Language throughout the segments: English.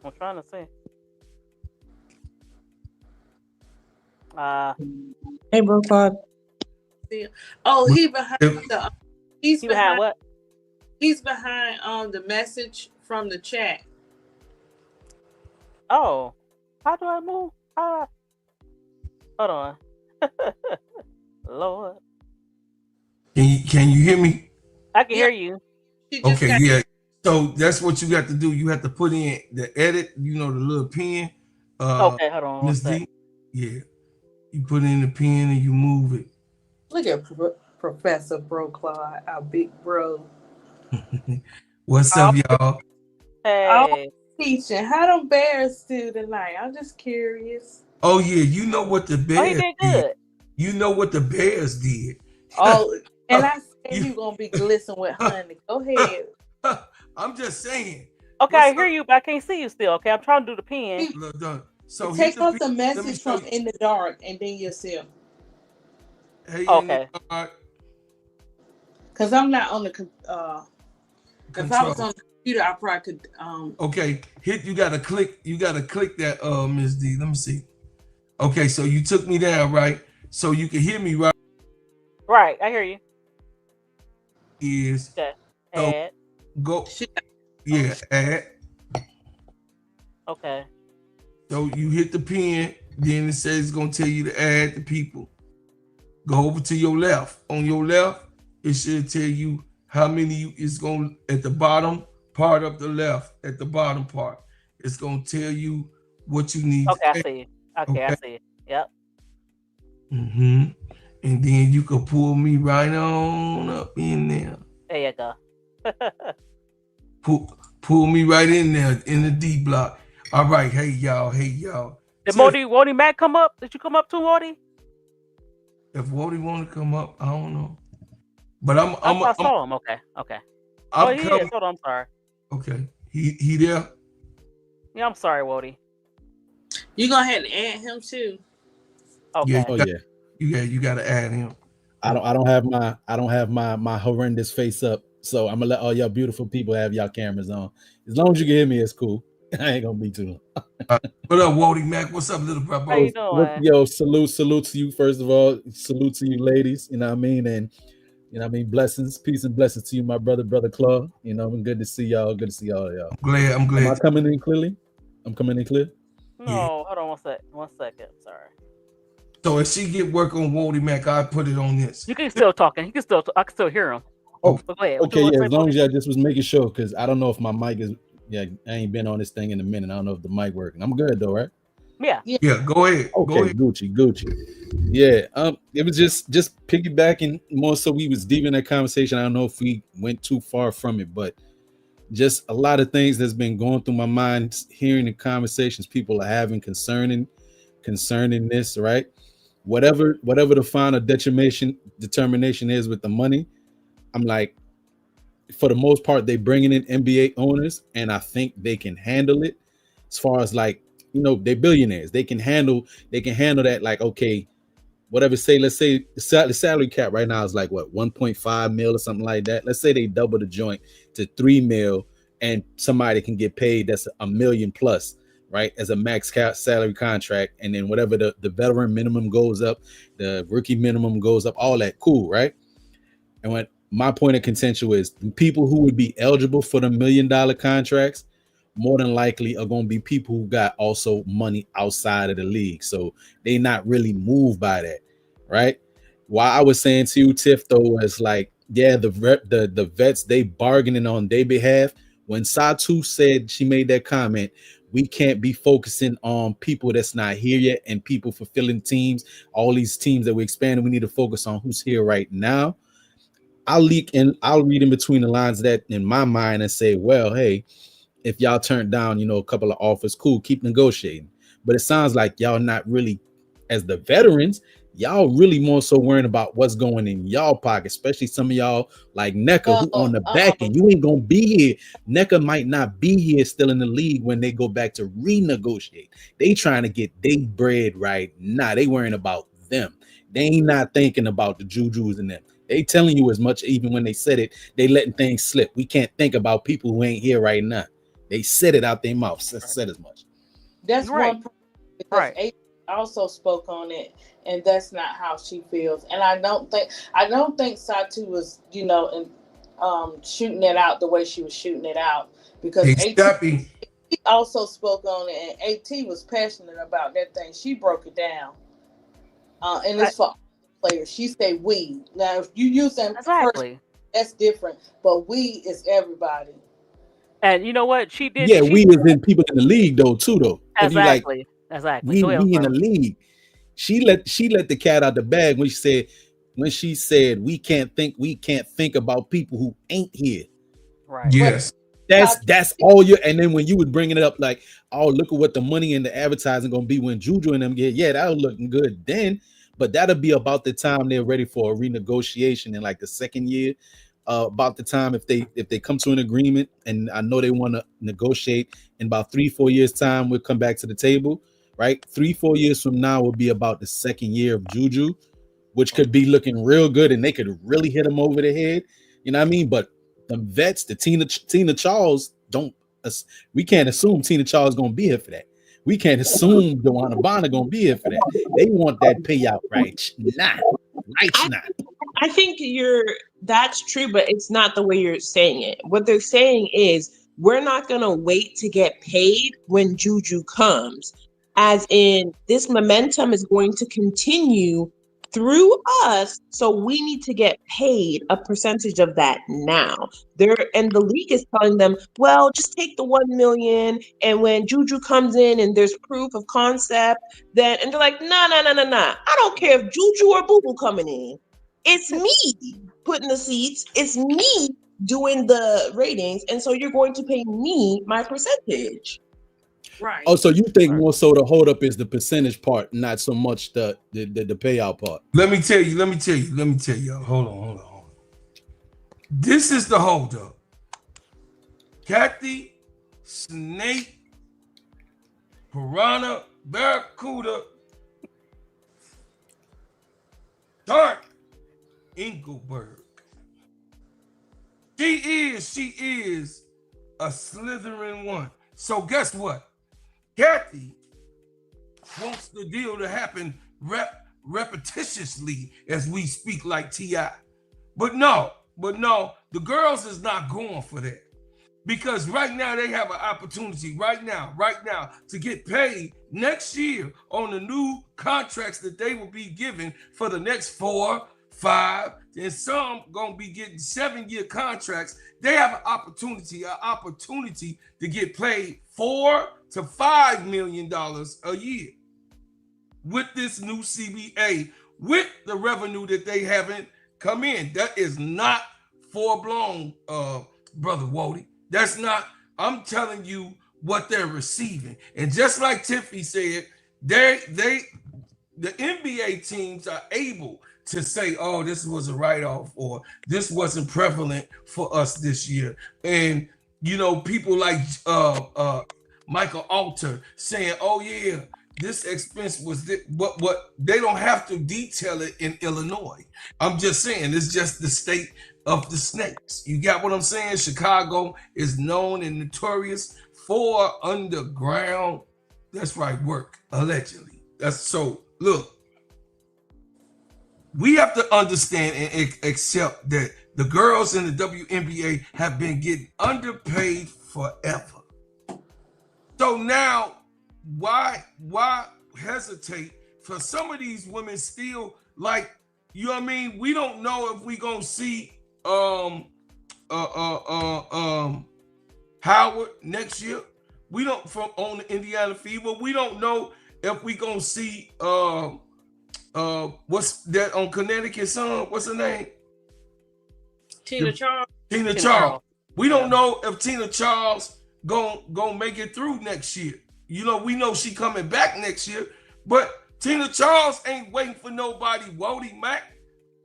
I'm trying to see. Hey, bro, Claude. Oh, he behind the. He's you behind behind. what? He's behind the message from the chat. Oh, how do I move? Hold on. Lord, Can you hear me? I can Yeah. hear you. She just Okay, got. yeah. So that's what you got to do. You have to put in the edit, the little pen. Okay, hold on one Miss sec. D. Yeah. You put in the pen and you move it. Look at Professor Bro Claude, our big bro. What's Oh, up, y'all? Hey, Teaching. How them bears do tonight? I'm just curious. Oh yeah, you know what the oh, he Bears did did. good. You know what the Bears did. Oh, and I said You- you gonna be glistening with honey. Go ahead. I'm just saying. Okay, What's I hear up? you, but I can't see you still. Okay, I'm trying to do the pen. Look, so hit Take the out pen. the Let me message show from you. in the dark and then yourself. Hey, in the Okay, dark, Cause I'm not on the if I was control. on the computer, I probably could Okay, you gotta click that Miss D. Let me see. Okay, so you took me down, right? So you can hear me, right? right, I hear you. Is Okay, so add. go, She, yeah, add. Okay, So you hit the pen, then it says it's gonna tell you to add the people. Go over to your left. On your left, it should tell you how many it's gonna at the bottom part of the left, at the bottom part. It's gonna tell you what you need okay, I to add. see you. Okay, I Okay. see you. Yep. Mm-hmm. And then you can pull me right on up in there. There you go. Pull me right in there in the Dblock. All right, hey y'all. Did Tiff, Wody Mac come up? Did you come up too, Wody? if Wody want to come up, I don't know. But I'm I I'm thought I I'm saw him. Okay, okay. Oh, I'm he is. coming. Hold on, I'm sorry. Okay. He there? Yeah, I'm sorry, Wody. you go ahead and add him too. Okay. Yeah, you gotta add him. I don't have my horrendous face up. So I'm gonna let all y'all beautiful people have y'all cameras on. As long as you can hear me, it's cool. I ain't gonna be too long. What up, Wody Mac? What's up, little How you brother? doing? Yo, salute to you first of all. Salute to you, ladies. You know what I mean, and you know what I mean. Blessings, peace, and blessings to you, my brother Claude. You know, good to see y'all. Good to see all y'all. I'm Am I glad. coming in clearly? I'm coming in clear. Yeah. No, hold on 1 second. Sorry. So if she get work on Wody Mac, I put it on this. You can still talking. He can still. I can still hear him. Oh, But go ahead. What you okay, want to yeah. say, As long Wody? as I just was making sure, because I don't know if my mic is. Yeah, I ain't been on this thing in a minute. I don't know if the mic working. I'm good though, right? Yeah. Yeah, go ahead. Okay, Gucci. Yeah, it was just piggybacking more so we was deep in that conversation. I don't know if we went too far from it, but just a lot of things that's been going through my mind, hearing the conversations people are having concerning this, right? Whatever the final determination is with the money, I'm like, for the most part, they bringing in NBA owners, and I think they can handle it. As far as like, they're billionaires. They can handle that. Like, okay, whatever. Let's say the salary cap right now is like what 1.5 mil or something like that. Let's say they double the joint to 3 mil, and somebody can get paid that's $1 million plus, right, as a max cap salary contract, and then whatever the veteran minimum goes up, the rookie minimum goes up, all that, cool, right? And what my point of contention is, the people who would be eligible for the $1 million contracts more than likely are going to be people who got also money outside of the league. So they not really moved by that, right? Why I was saying to you, Tiff, though, was like, yeah, the vets, they bargaining on their behalf. When Satu said, she made that comment, we can't be focusing on people that's not here yet and people fulfilling teams, all these teams that we're expanding. We need to focus on who's here right now. I'll read in between the lines of that in my mind and say, well, hey, if y'all turn down, a couple of offers, cool, keep negotiating. But it sounds like y'all not really, as the veterans, y'all really more so worrying about what's going in y'all pocket, especially some of y'all like NECA who on the back end. You ain't gonna be here. NECA might not be here still in the league when they go back to renegotiate. They trying to get their bread right now. They worrying about them. They ain't not thinking about the Jujus and them. They telling you as much, even when they said it, they letting things slip. We can't think about people who ain't here right now. They said it out their mouth. Said as much. That's Right. one problem, because Right. A also spoke on it, and that's not how she feels. And I don't think Satu was, shooting it out the way she was shooting it out, because Hey, AT Steppy. also spoke on it, and AT was passionate about that thing. She broke it down, and it's for all the players. She said we. Now, if you use them Exactly. that's different, but we is everybody. And you know what? She did. Yeah, She we as in people in the league though too though. If you like, exactly. Exactly. we Go ahead. I'm in the sorry. league. She let the cat out the bag when she said we can't think about people who ain't here. Right. Yes. That's all you. And then when you was bringing it up like, oh, look at what the money and the advertising gonna be when Juju and them get, yeah, that was looking good then, but that'll be about the time they're ready for a renegotiation in like the second year. About the time if they come to an agreement, and I know they want to negotiate in about 3-4 years time, we'll come back to the table, right? 3-4 years from now will be about the second year of Juju, which could be looking real good, and they could really hit him over the head. You know what I mean? But the vets, the Tina Charles, we can't assume Tina Charles gonna be here for that. We can't assume Dewana Bonner gonna be here for that. They want that payout right now. I think that's true, but it's not the way you're saying it. What they're saying is we're not gonna wait to get paid when Juju comes. As in, this momentum is going to continue through us, so we need to get paid a percentage of that now. And the league is telling them, well, just take the 1 million, and when Juju comes in and there's proof of concept, and they're like, nah. I don't care if Juju or Boo Boo coming in. It's me putting the seats. It's me doing the ratings, and so you're going to pay me my percentage. Right. Oh, so you think more so the hold up is the percentage part, not so much the payout part? Let me tell you. Hold on. This is the hold up. Kathy, Snake, Piranha, Barracuda, Dark, Engelberg. She is a Slytherin one. So guess what? Kathy wants the deal to happen repetitiously as we speak like T.I. But no, the girls is not going for that. Because right now they have an opportunity right now to get paid next year on the new contracts that they will be given for the next 4, 5, and some gonna be getting 7-year contracts. They have an opportunity to get paid $4 to $5 million a year with this new CBA, with the revenue that they haven't come in. That is not full-blown, Brother Wody. That's not, I'm telling you what they're receiving. And just like Tiffany said, the NBA teams are able to say, oh, this was a write-off, or this wasn't prevalent for us this year. And, people like Michael Alter saying, oh, yeah, this expense was what they don't have to detail it in Illinois. I'm just saying, it's just the state of the snakes. You got what I'm saying? Chicago is known and notorious for underground, that's right, work, allegedly. That's so, look, we have to understand and accept that the girls in the WNBA have been getting underpaid forever. So now, why hesitate for some of these women still, like, you know what I mean? We don't know if we gonna see Howard next year. We don't on the Indiana Fever. We don't know if we gonna see what's that on Connecticut Sun? What's her name? Tina Charles. Tina Charles. We don't know if Tina Charles gonna make it through next year. We know she coming back next year, but Tina Charles ain't waiting for nobody, Wody Mack,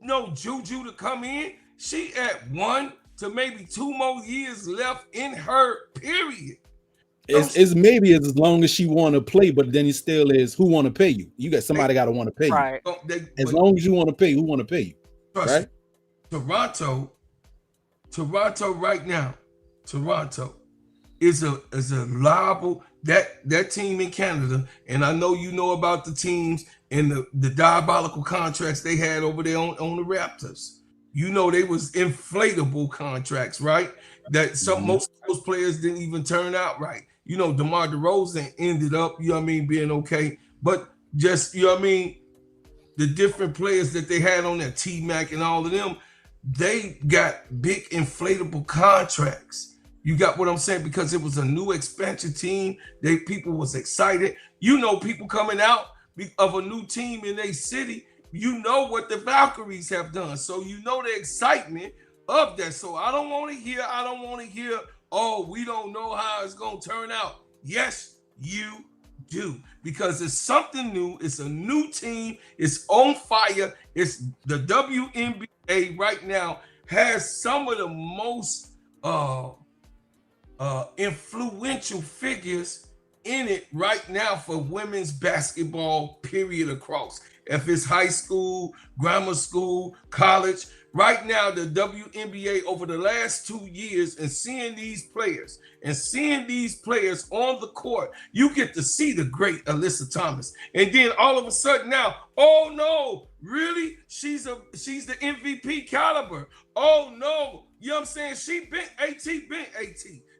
no Juju to come in. She at 1 to maybe 2 more years left in her period. It's maybe as long as she want to play, but then it still is who want to pay you. You got somebody got to want to pay Right. you. As long as you want to pay, who want to pay you? Right? Toronto right now, Toronto is a liable that team in Canada, and I know you know about the teams and the diabolical contracts they had over there on the Raptors. You know they was inflatable contracts, right? That most of those players didn't even turn out right. You know, DeMar DeRozan ended up, you know what I mean, being okay, but just, you know what I mean, the different players that they had on that T-Mac and all of them, they got big inflatable contracts. You got what I'm saying? Because it was a new expansion team. People was excited. You know, people coming out of a new team in a city, you know what the Valkyries have done. So you know the excitement of that. So I don't want to hear, oh, we don't know how it's going to turn out. Yes, you do. Because it's something new. It's a new team. It's on fire. It's the WNBA right now has some of the most influential figures in it right now for women's basketball, period, across. If it's high school, grammar school, college, right now the WNBA over the last 2 years and seeing these players on the court, you get to see the great Alyssa Thomas. And then all of a sudden now, oh no, really? She's the MVP caliber. Oh no, you know what I'm saying? She been AT.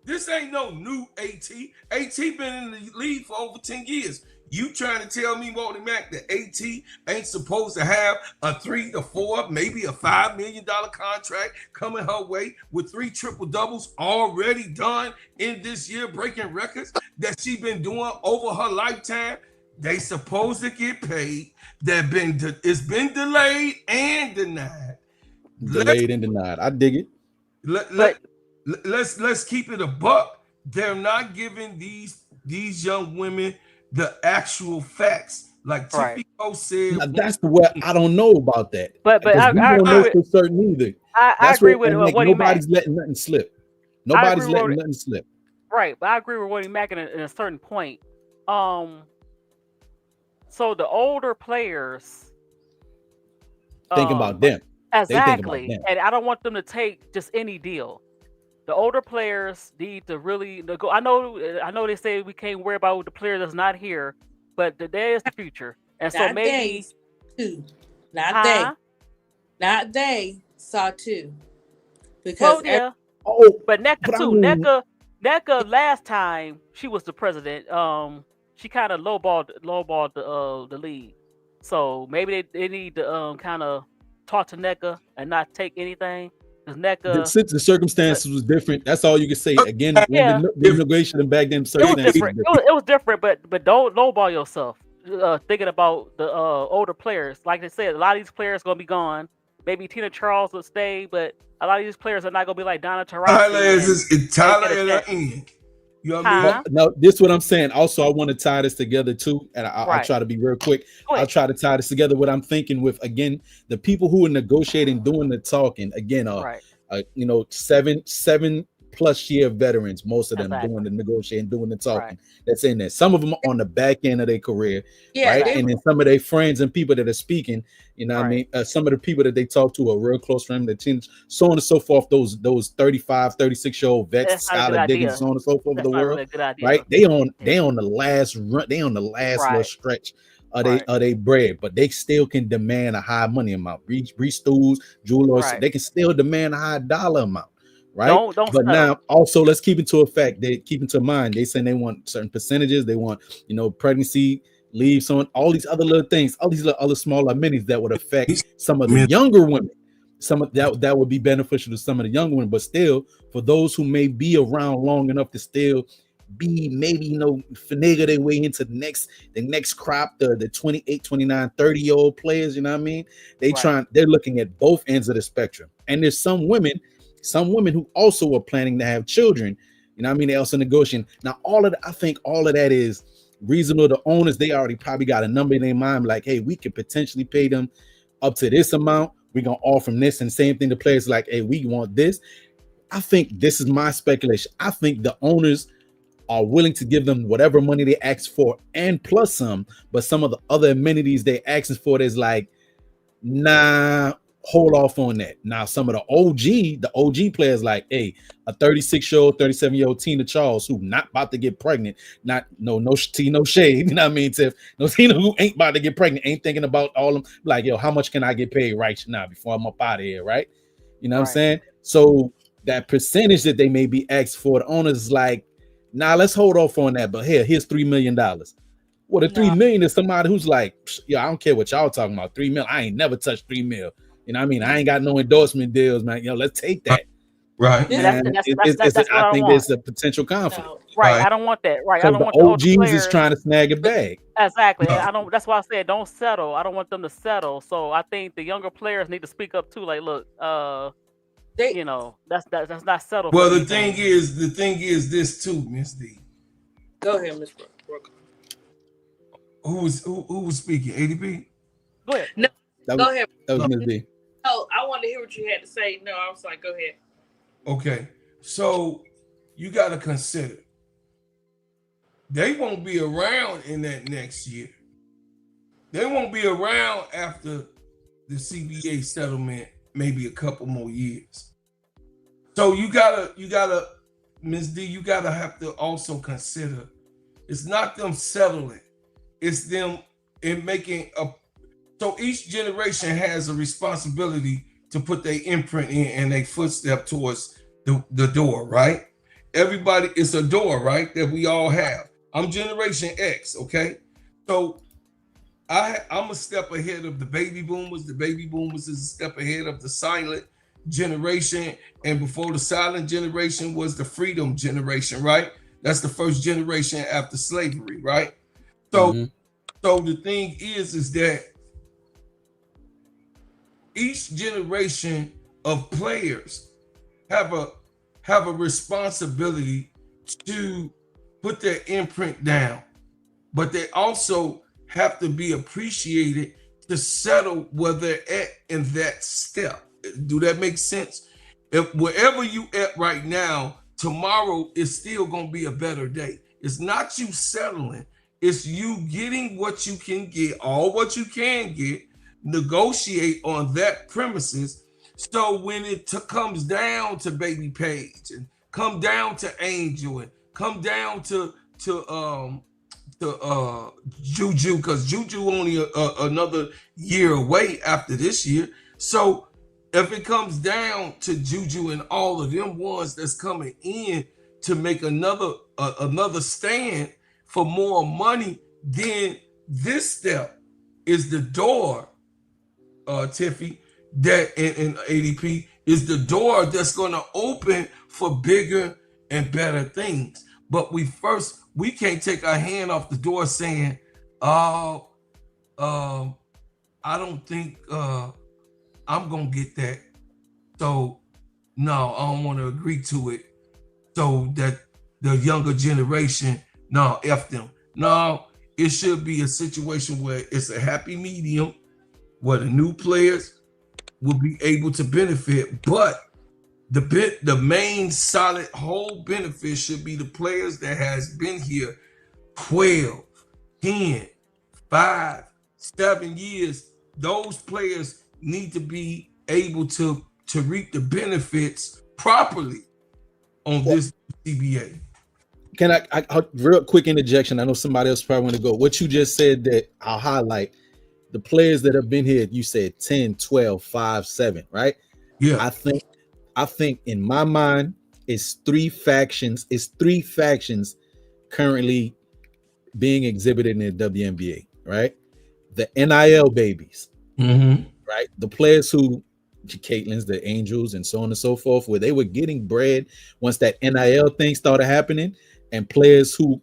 This ain't no new AT. AT been in the league for over 10 years. You trying to tell me, Wally Mack, that AT ain't supposed to have a 3 to 4, maybe a $5 million contract coming her way with 3 triple doubles already done in this year, breaking records that she been doing over her lifetime? They supposed to get paid. It's been delayed and denied. I dig it. Let's keep it a buck. They're not giving these young women the actual facts, like Tipico said. Now, that's the way I don't know about that. But I don't know for certain either. I agree with what nobody's letting nothing slip. Nobody's letting nothing slip. Right, but I agree with Woody Mack in a certain point. So the older players think about them. Exactly, and I don't want them to take just any deal. The older players need to really go. I know they say we can't worry about the player that's not here, but there is the future, and so maybe not they saw too, because but NECA too. NECA last time she was the president, she kind of lowballed the league, so maybe they need to kind of talk to NECA and not take anything. Since the circumstances was different, that's all you can say. Again, the immigration back then, it was different, but don't lowball yourself. Thinking about the older players, like they said, a lot of these players gonna be gone. Maybe Tina Charles will stay, but a lot of these players are not gonna be like Donna Taurasi. Tyler in. You know what I mean? Now, this is what I'm saying. Also, I want to tie this together too, and I'll try to be real quick. I'll try to tie this together. What I'm thinking with, again, the people who are negotiating, doing the talking, again, you know, 7+ year veterans, most of them doing the negotiating, doing the talking. That's in there. Some of them on the back end of their career, right? And then some of their friends and people that are speaking, you know what I mean? Some of the people that they talk to are real close friends, the teams, so on and so forth. Those 35, 36-year-old vets, Skylar Diggins, so on and so forth of the world, right? They on the last run, they on the last little stretch of they bread, but they still can demand a high money amount. Reese Stools, Jewel, they can still demand a high dollar amount. Right, but now also let's keep it to a fact. They keep into mind. They saying they want certain percentages. They want, you know, pregnancy leave, so on, all these other little things, all these other smaller amenities that would affect some of the younger women. Some of that would be beneficial to some of the younger women, but still, for those who may be around long enough to still be maybe, you know, finagle their way into the next crop, the 28, 29, 30-year-old players. You know what I mean? They're looking at both ends of the spectrum, and there's some women who also are planning to have children, you know what I mean? They also negotiating. Now, I think all of that is reasonable. The owners, they already probably got a number in their mind, like, hey, we could potentially pay them up to this amount. We're going to offer them this. And same thing, the players like, hey, we want this. I think this is my speculation. I think the owners are willing to give them whatever money they ask for and plus some, but some of the other amenities they asking for is like, nah, hold off on that. Now, some of the OG players like, hey, a 36-year-old, 37-year-old Tina Charles who not about to get pregnant, no shade, you know what I mean, Tiff? No Tina who ain't about to get pregnant, ain't thinking about all them, like, yo, how much can I get paid right now before I'm up out of here, right? You know what I'm saying? So that percentage that they may be asked for, the owners is like, nah, let's hold off on that, but here's $3 million. Well, the $3 million is somebody who's like, yeah, I don't care what y'all talking about. $3 million, I ain't never touched $3 million. You know what I mean? I ain't got no endorsement deals, man. Let's take that. Right. That's what I think there's a potential conflict. No. Right. I don't want that. Right. I don't want the OGs is trying to snag a bag. Exactly. No. I don't. That's why I said don't settle. I don't want them to settle. So I think the younger players need to speak up too. Like, look, that's not settled. Well, the thing is this too, Miss D. Go ahead, Miss Brooke. Who was speaking? ADP? Go ahead. No, go ahead. That was Miss D. Oh, I wanted to hear what you had to say. No, I was like, go ahead. Okay, so you got to consider they won't be around in that next year. They won't be around after the CBA settlement, maybe a couple more years. So you gotta, Ms. D, you gotta have to also consider it's not them settling, it's them in making a. So each generation has a responsibility to put their imprint in and their footstep towards the door, right? Everybody, it's a door, right, that we all have. I'm Generation X, okay? So I'm a step ahead of the baby boomers. The baby boomers is a step ahead of the silent generation. And before the silent generation was the freedom generation, right? That's the first generation after slavery, right? So, so the thing is that each generation of players have a responsibility to put their imprint down, but they also have to be appreciated to settle where they're at in that step. Do that make sense? If wherever you at right now, tomorrow is still going to be a better day. It's not you settling. It's you getting what you can get, all what you can get, negotiate on that premises. So when it comes down to Baby Page and come down to Angel and come down to Juju, because Juju only another year away after this year. So if it comes down to Juju and all of them ones that's coming in to make another stand for more money, then this step is the door, Tiffy, that in ADP is the door that's going to open for bigger and better things. But we can't take our hand off the door saying, I don't think I'm going to get that. So no, I don't want to agree to it. So that the younger generation, no, F them. No, it should be a situation where it's a happy medium where the new players will be able to benefit, but the main solid whole benefit should be the players that has been here 12, 10, 5, 7 years. Those players need to be able to reap the benefits properly on this CBA. Can I real quick interjection? I know somebody else probably want to go. What you just said that I'll highlight, the players that have been here, you said 10, 12, 5, 7, right? Yeah. I think in my mind, it's three factions currently being exhibited in the WNBA, right? The NIL babies, right? The players who, Caitlin's, the Angels, and so on and so forth, where they were getting bread once that NIL thing started happening, and players who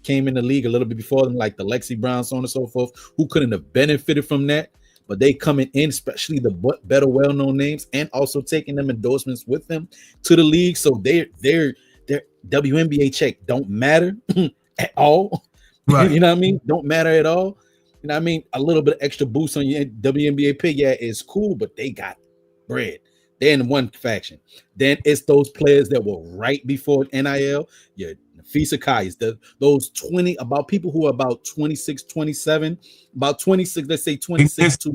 came in the league a little bit before them, like the Lexi Brown, so on and so forth, who couldn't have benefited from that, but they coming in, especially the better well-known names, and also taking them endorsements with them to the league. So their WNBA check don't matter at all. Right. You know what I mean? Don't matter at all. You know what I mean? A little bit of extra boost on your WNBA pick, yeah, is cool, but they got bread. They're in one faction. Then it's those players that were right before NIL, your Nafisa Kayas, those 20, about people who are about 26, 27, about 26, let's say 26 to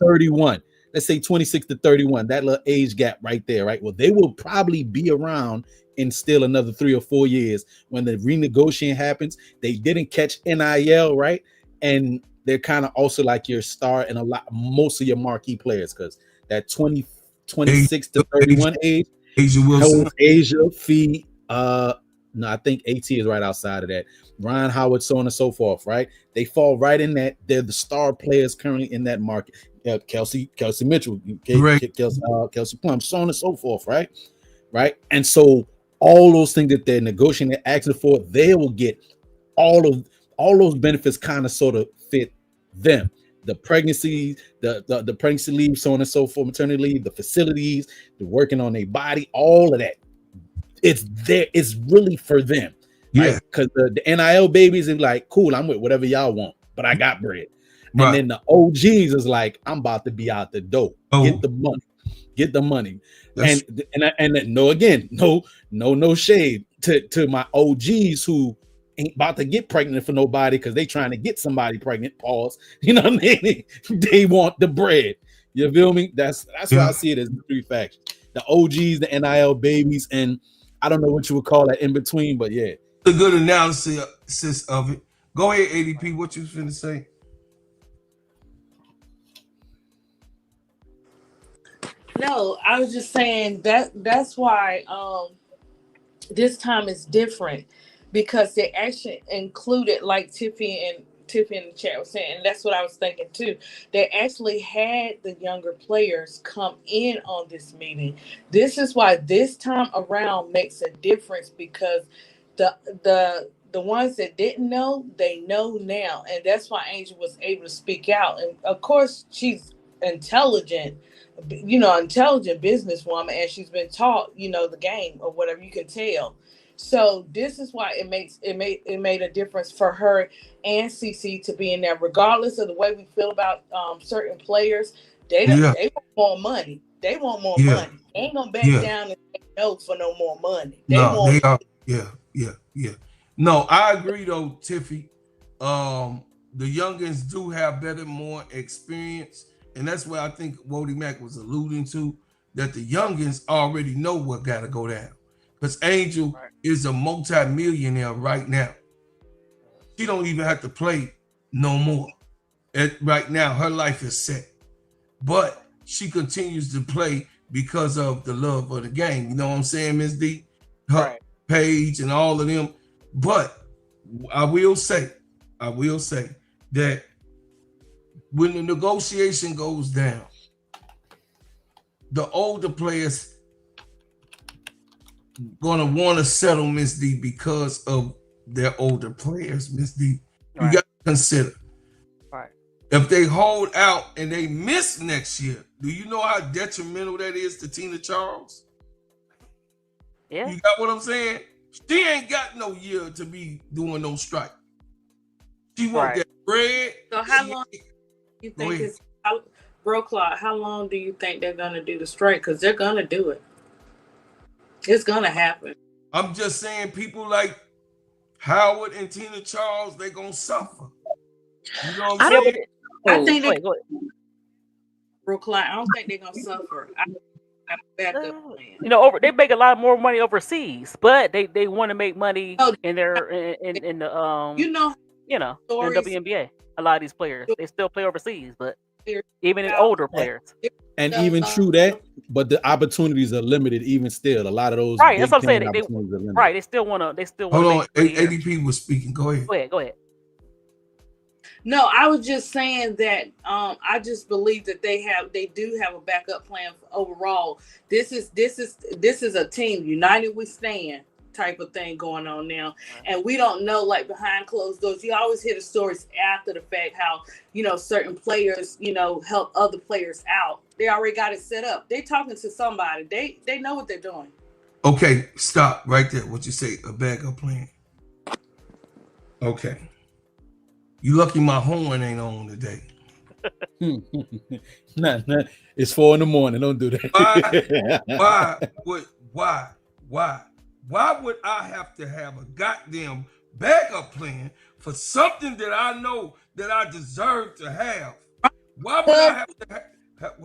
31. let's say 26 to 31, that little age gap right there, right? Well, they will probably be around in still another 3 or 4 years when the renegotiation happens. They didn't catch NIL, right? And they're kind of also like your star and most of your marquee players, because that 26 to 31 age, Asia Wilson, Asia, Fee, no, I think AT is right outside of that. Ryan Howard, so on and so forth, right? They fall right in that. They're the star players currently in that market. Kelsey Mitchell, Kelsey Plum, so on and so forth, right? Right. And so all those things that they're negotiating, they're asking for, they will get all those benefits kind of sort of fit them. The pregnancy, the pregnancy leave, so on and so forth, maternity leave, the facilities, the working on their body, all of that. It's there. It's really for them. Right? Because the NIL babies are like, cool, I'm with whatever y'all want, but I got bread. Right. And then the OGs is like, I'm about to be out the door. Get the money. And no shade to my OGs who ain't about to get pregnant for nobody because they trying to get somebody pregnant. Pause. You know what I mean? They want the bread. You feel me? That's why I see it as the three factions: the OGs, the NIL babies, and I don't know what you would call that in between, but yeah. A good analysis of it. Go ahead, ADP. What you was finna say? No, I was just saying that's why this time is different, because they actually included, like Tiffany in the chat was saying, and that's what I was thinking too. They actually had the younger players come in on this meeting. This is why this time around makes a difference, because the ones that didn't know, they know now, and that's why Angel was able to speak out. And of course, she's intelligent businesswoman, and she's been taught, the game or whatever, you can tell. So this is why it made a difference for her and CC to be in there, regardless of the way we feel about certain players. They want more money. They want more money. They ain't gonna back down and say no for no more money. No, I agree though, Tiffy. The youngins do have more experience, and that's where I think Wody Mack was alluding to, that the youngins already know what gotta go down. Because Angel is a multi-millionaire right now. She don't even have to play no more. Right now, her life is set. But she continues to play because of the love of the game. You know what I'm saying, Ms. D? Her Paige and all of them. But I will say that when the negotiation goes down, the older players gonna want to settle, Miss D, because of their older players, Miss D. You got to consider. If they hold out and they miss next year, do you know how detrimental that is to Tina Charles? Yeah. You got what I'm saying? She ain't got no year to be doing no strike. She want that bread. So how long you think it's Bro Clock, how long do you think they're gonna do the strike? Because they're gonna do it. It's gonna happen. I'm just saying, people like Howard and Tina Charles, they gonna suffer. You know what I'm saying? I think they Brooklyn. I don't think they're gonna suffer. They make a lot more money overseas, but they want to make money in their in the in WNBA. A lot of these players, they still play overseas, but even the older players. And even true that, but the opportunities are limited even still. A lot of those that's what I'm saying. They still want to. Hold on, ADP was speaking. Go ahead. Go ahead. No, I was just saying that I just believe that they do have a backup plan overall. This is a team united we stand type of thing going on now, and we don't know, like, behind closed doors. You always hear the stories after the fact how certain players help other players out. They already got it set up. They talking to somebody. They know what they're doing. Okay, stop right there. What you say? A backup plan. Okay. You lucky my horn ain't on today. Nah, it's 4 a.m. Don't do that. Why would I have to have a goddamn backup plan for something that I know that I deserve to have? Why would I have to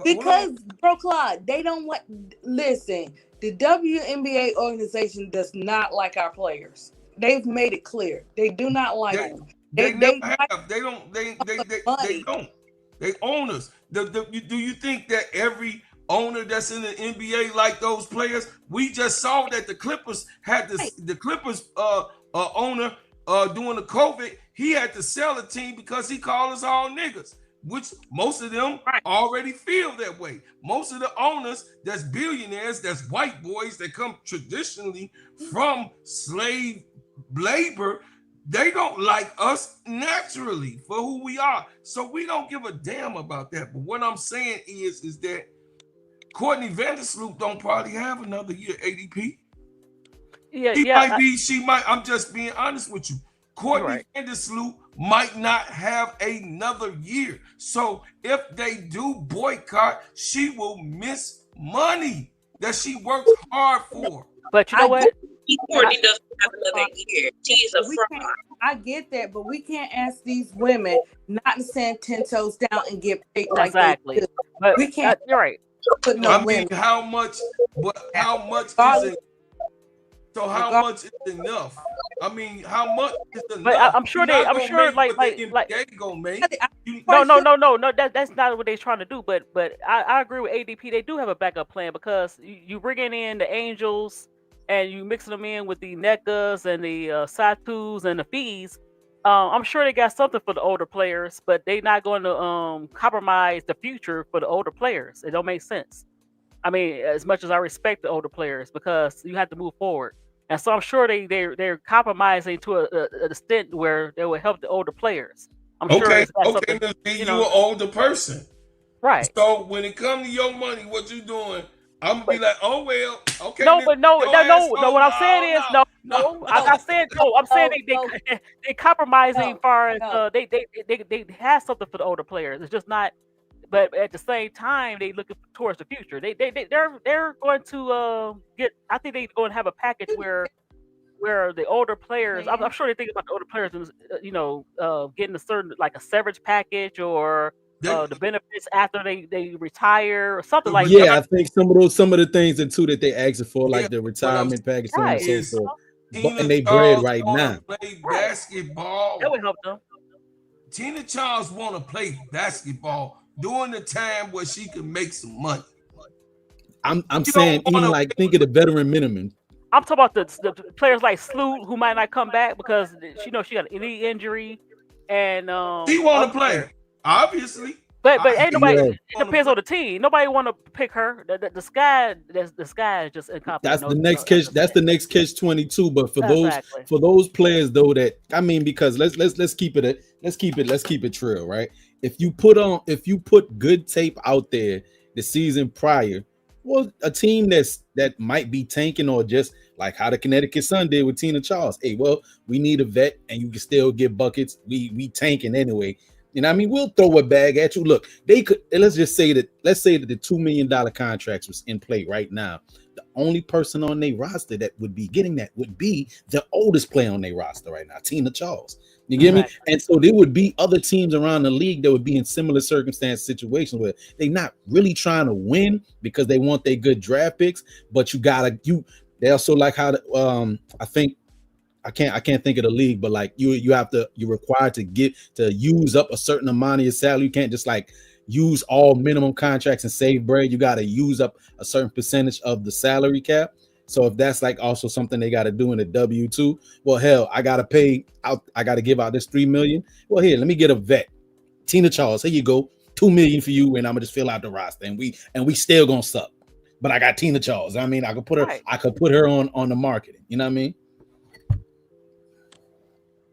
Because, bro, Claude, they don't want. Listen, the WNBA organization does not like our players. They've made it clear they do not like them. They never like have. They don't. They money. don't. They own us. Do you think that every owner that's in the NBA like those players? We just saw that the Clippers had this. The Clippers owner during the COVID, he had to sell a team because he called us all niggas, which most of them already feel that way. Most of the owners that's billionaires, that's white boys that come traditionally from slave labor, they don't like us naturally for who we are. So we don't give a damn about that. But what I'm saying is that Courtney Vandersloot don't probably have another year ADP. She might, I'm just being honest with you. Courtney Vandersloot might not have another year. So if they do boycott, she will miss money that she works hard for. But you know what? Courtney doesn't have another year. She's a fraud. I get that, but we can't ask these women not to stand 10 toes down and get paid like exactly. But we can't. You're right. Put no women. How much? But how much is it? So how much is enough? I mean, how much is enough? But I'm sure they gonna make. No. That's not what they're trying to do. But I agree with ADP. They do have a backup plan because you bringing in the Angels and you mixing them in with the NECAs and the Satus and the fees. I'm sure they got something for the older players, but they're not going to compromise the future for the older players. It don't make sense. I mean, as much as I respect the older players, because you have to move forward, and so I'm sure they're compromising to an extent where they will help the older players. I'm sure. Okay, you're an older person, right? So when it comes to your money, what you doing? I'm gonna be like, oh well, okay. No. What I'm saying is no. I said no. I'm saying they compromising as far as they have something for the older players. It's just not. But at the same time, they looking towards the future. They're going to get. I think they're going to have a package where the older players. I'm sure they think about the older players, getting a certain like a severance package or the benefits after they retire or something like that. Yeah, I think some of the things that they asking for, like the retirement package, so on and so forth. And they bread right now. Play basketball. That would help them. Tina Charles want to play basketball during the time where she can make some money. I'm saying even like think of the veteran minimum. I'm talking about the players like Sloot who might not come back because she got an knee injury and she want to play, obviously. But ain't nobody. It depends on the team. Nobody want to pick her. The sky is just incompetent. That's the next catch. That's the next catch 22. But for those players though, that I mean, because let's keep it trill, right? If you put good tape out there the season prior, well, a team that might be tanking or just like how the Connecticut Sun did with Tina Charles. Hey, well, we need a vet and you can still get buckets. We tanking anyway. You know what I mean? We'll throw a bag at you. Look, they could. Let's say that the $2 million contracts was in play right now. The only person on their roster that would be getting that would be the oldest player on their roster right now, Tina Charles. You get me? And so there would be other teams around the league that would be in similar situations where they're not really trying to win because they want their good draft picks, but they also like how I think. I can't think of the league, but like you're required to use up a certain amount of your salary. You can't just like use all minimum contracts and save bread. You got to use up a certain percentage of the salary cap. So if that's like also something they got to do in the W2, well, hell, I got to pay out. I got to give out this $3 million. Well, here, let me get a vet. Tina Charles, here you go. $2 million for you. And I'm gonna just fill out the roster and we still going to suck. But I got Tina Charles. I mean, I could put her on the marketing. You know what I mean?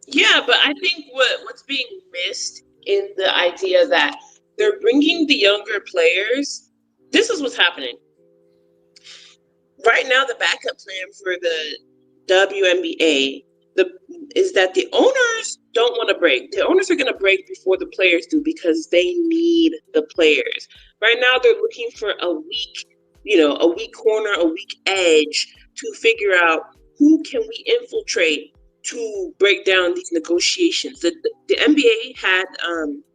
Yeah, but I think what's being missed in the idea that they're bringing the younger players. This is what's happening. Right now, the backup plan for the WNBA is that the owners don't want to break. The owners are going to break before the players do because they need the players. Right now, they're looking for a weak corner, a weak edge to figure out who can we infiltrate to break down these negotiations. The NBA had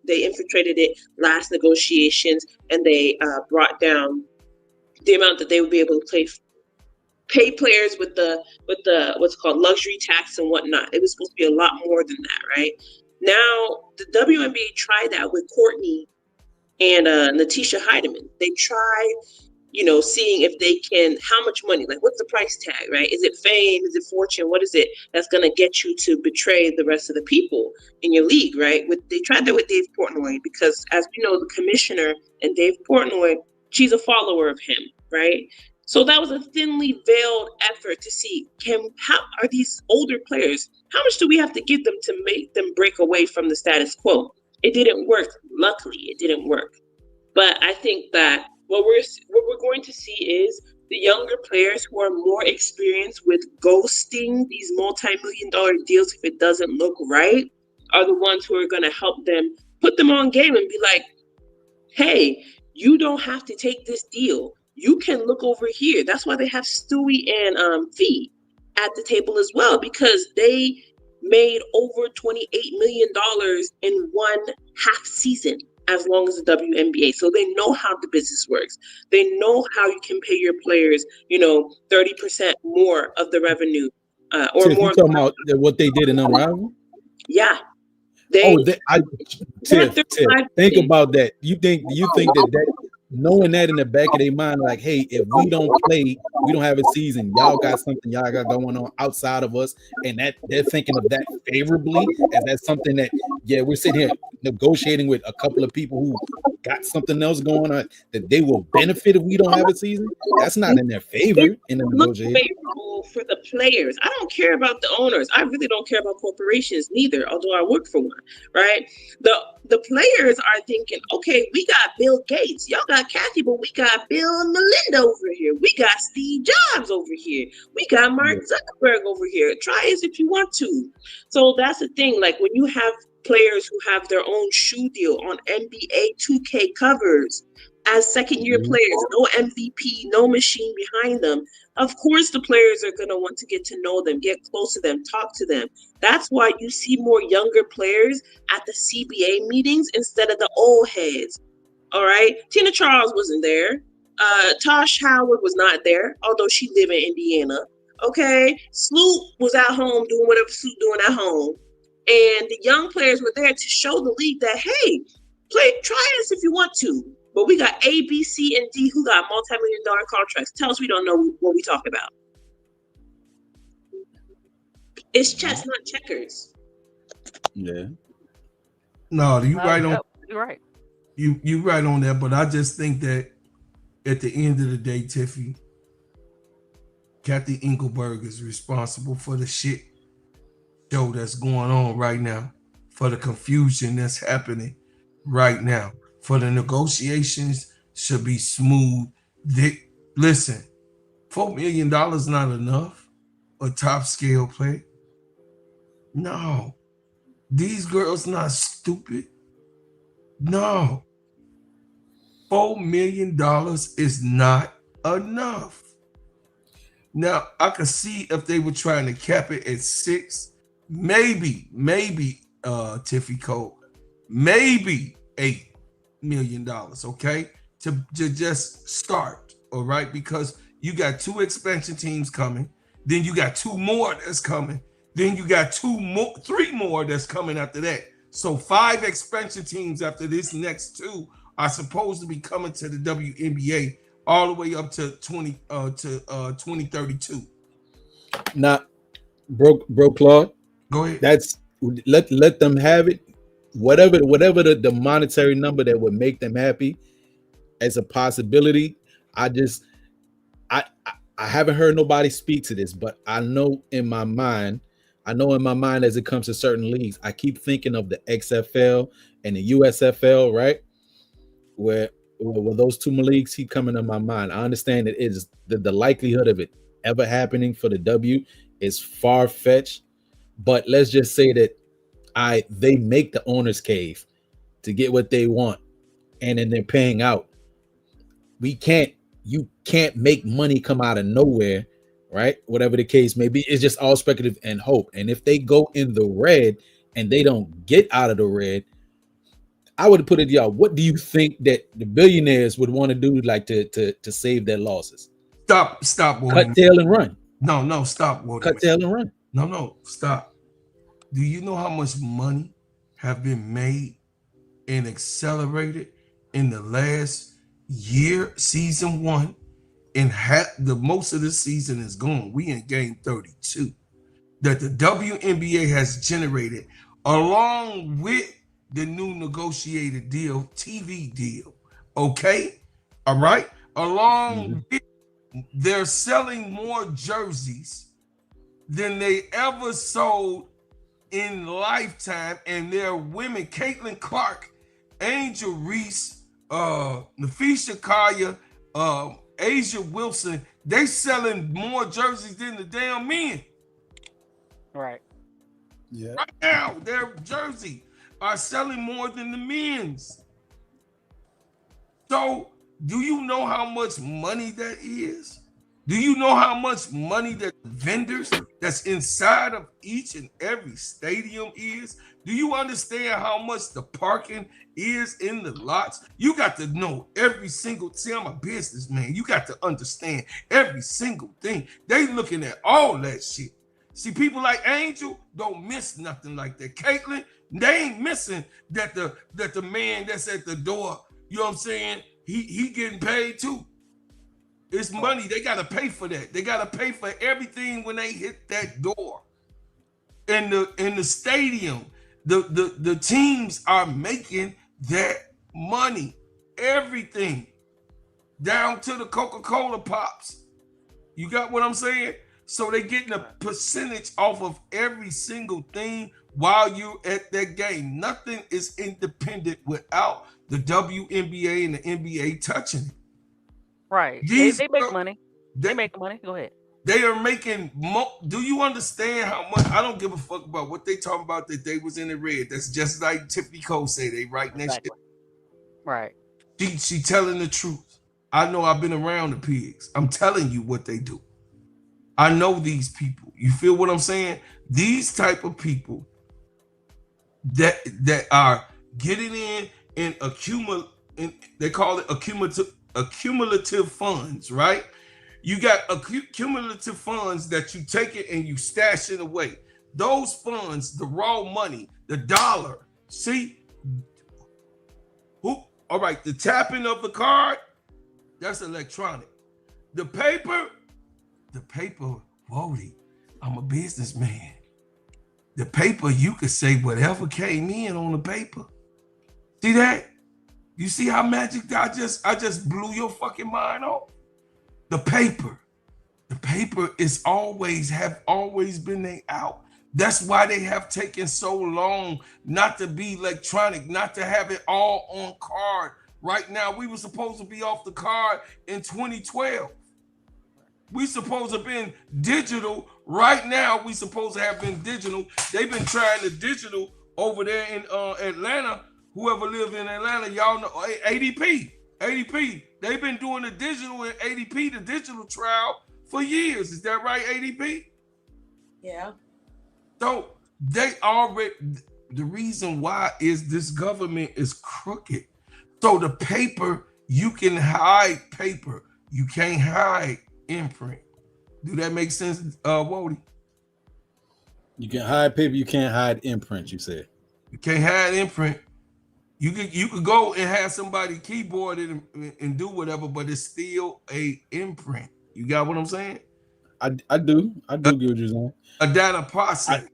they infiltrated it last negotiations, and they brought down the amount that they would be able to pay players with the what's called luxury tax and whatnot. It was supposed to be a lot more than that, right? Now the WNBA tried that with Courtney and Natisha Heidemann. They tried, seeing if they can, how much money, like what's the price tag, right? Is it fame? Is it fortune? What is it that's going to get you to betray the rest of the people in your league, right? They tried that with Dave Portnoy because, as we know, the commissioner and Dave Portnoy, she's a follower of him, right? So that was a thinly veiled effort to see, how are these older players, how much do we have to give them to make them break away from the status quo? It didn't work. Luckily, it didn't work. But I think that what we're going to see is the younger players who are more experienced with ghosting these multi-million-dollar deals if it doesn't look right are the ones who are going to help them, put them on game and be like, hey, you don't have to take this deal. You can look over here. That's why they have Stewie and Fee at the table as well, because they made over $28 million in one half season as long as the WNBA. So they know how the business works. They know how you can pay your players, 30% more of the revenue or Tiff, more. you talking about what they did in Unravel? Yeah. Tiff, think about that. Do you think that knowing that in the back of their mind, like, hey, if we don't play, we don't have a season, y'all got something y'all got going on outside of us, and that they're thinking of that favorably, and that's something that, we're sitting here negotiating with a couple of people who got something else going on that they will benefit if we don't have a season. That's not in their favor in the negotiation. Favorable for the players. I don't care about the owners. I really don't care about corporations neither, although I work for one, right? The players are thinking, okay, we got Bill Gates, y'all got Kathy, but we got Bill and Melinda over here. We got Steve Jobs over here. We got Mark Zuckerberg over here. Try us if you want to. So that's the thing. Like when you have players who have their own shoe deal on NBA 2K covers as second-year players, no MVP, no machine behind them, of course the players are going to want to get to know them, get close to them, talk to them. That's why you see more younger players at the CBA meetings instead of the old heads. All right? Tina Charles wasn't there. Tosh Howard was not there, although she lived in Indiana. Okay? Sloop was at home doing whatever Sloop doing at home. And the young players were there to show the league that, hey, try us if you want to. But we got A, B, C, and D who got multi-million-dollar contracts. Tell us we don't know what we talk about. It's chess, not checkers. Yeah. No, you right on. You're right. You right on that, but I just think that at the end of the day, Tiffy, Kathy Engelberg is responsible for the shit show that's going on right now, for the confusion that's happening right now, for the negotiations should be smooth. Listen, $4 million not enough. A top scale play. No, these girls not stupid. No, $4 million is not enough. Now I could see if they were trying to cap it at 6, maybe Tiffy Cole, maybe $8 million. Okay, to just start. All right, because you got 2 expansion teams coming, then you got 2 more that's coming, then you got 3 more that's coming after that. So 5 expansion teams after this next 2 are supposed to be coming to the WNBA all the way up to 2032. Now, bro, Claude, go ahead. That's let them have it. Whatever the monetary number that would make them happy as a possibility. I haven't heard nobody speak to this, but I know in my mind as it comes to certain leagues, I keep thinking of the XFL and the USFL, right? Where those 2 leagues keep coming to my mind. I understand that it is the likelihood of it ever happening for the W is far-fetched, but let's just say that they make the owners cave to get what they want, and then they're paying out. You can't make money come out of nowhere right? Whatever the case may be, it's just all speculative and hope. And if they go in the red and they don't get out of the red, I would put it, y'all. What do you think that the billionaires would want to do, like to save their losses? Stop, Woody. Cut tail and run. No, stop, Woody. Cut tail and run. No, stop. Do you know how much money have been made and accelerated in the last year, season 1, and the most of the season is gone? We in game 32 that the WNBA has generated, along with the new negotiated deal, TV deal. Okay, all right. Along with, they're selling more jerseys than they ever sold in lifetime, and their women, Caitlin Clark, Angel Reese, Nafisha Kaya, Asia Wilson, they selling more jerseys than the damn men. Right. Yeah. Right now, their jersey are selling more than the men's. So, do you know how much money that is? Do you know how much money that vendors that's inside of each and every stadium is? Do you understand how much the parking is in the lots? You got to know every single, see, I'm a businessman. You got to understand every single thing. They looking at all that shit. See, people like Angel don't miss nothing like that. Caitlin, they ain't missing that the man that's at the door, you know what I'm saying? He getting paid too. It's money. They gotta pay for that. They gotta pay for everything when they hit that door. In the stadium, the teams are making that money. Everything. Down to the Coca-Cola pops. You got what I'm saying? So they're getting a percentage off of every single thing while you're at that game. Nothing is independent without the WNBA and the NBA touching it. Right. They make money. They make money. Go ahead. They are making do you understand how much? I don't give a fuck about what they talking about, that they was in the red. That's just like Tiffany Cole say, they writing that shit. Right. She telling the truth. I know, I've been around the pigs. I'm telling you what they do. I know these people. You feel what I'm saying? These type of people that are getting in and they call it accumulative funds, right? You got cumulative funds that you take it and you stash it away. Those funds, the raw money, the dollar. See, all right, the tapping of the card, that's electronic. The paper, Wody, I'm a businessman. The paper, you could say whatever came in on the paper. See that? You see how magic I just blew your fucking mind off? The paper is have always been they out. That's why they have taken so long not to be electronic, not to have it all on card. Right now, we were supposed to be off the card in 2012. We supposed to have been digital. Right now, we supposed to have been digital. They've been trying the digital over there in Atlanta. Whoever live in Atlanta, y'all know ADP. They've been doing the digital in ADP, the digital trial, for years. Is that right, ADP? Yeah. So they already, the reason why is this government is crooked. So the paper, you can hide paper. You can't hide imprint. Do that make sense, Wody? You can hide paper, you can't hide imprint, you said. You can't hide imprint. You could go and have somebody keyboard it and do whatever, but it's still a imprint. You got what I'm saying? I do get what you're saying. A data process.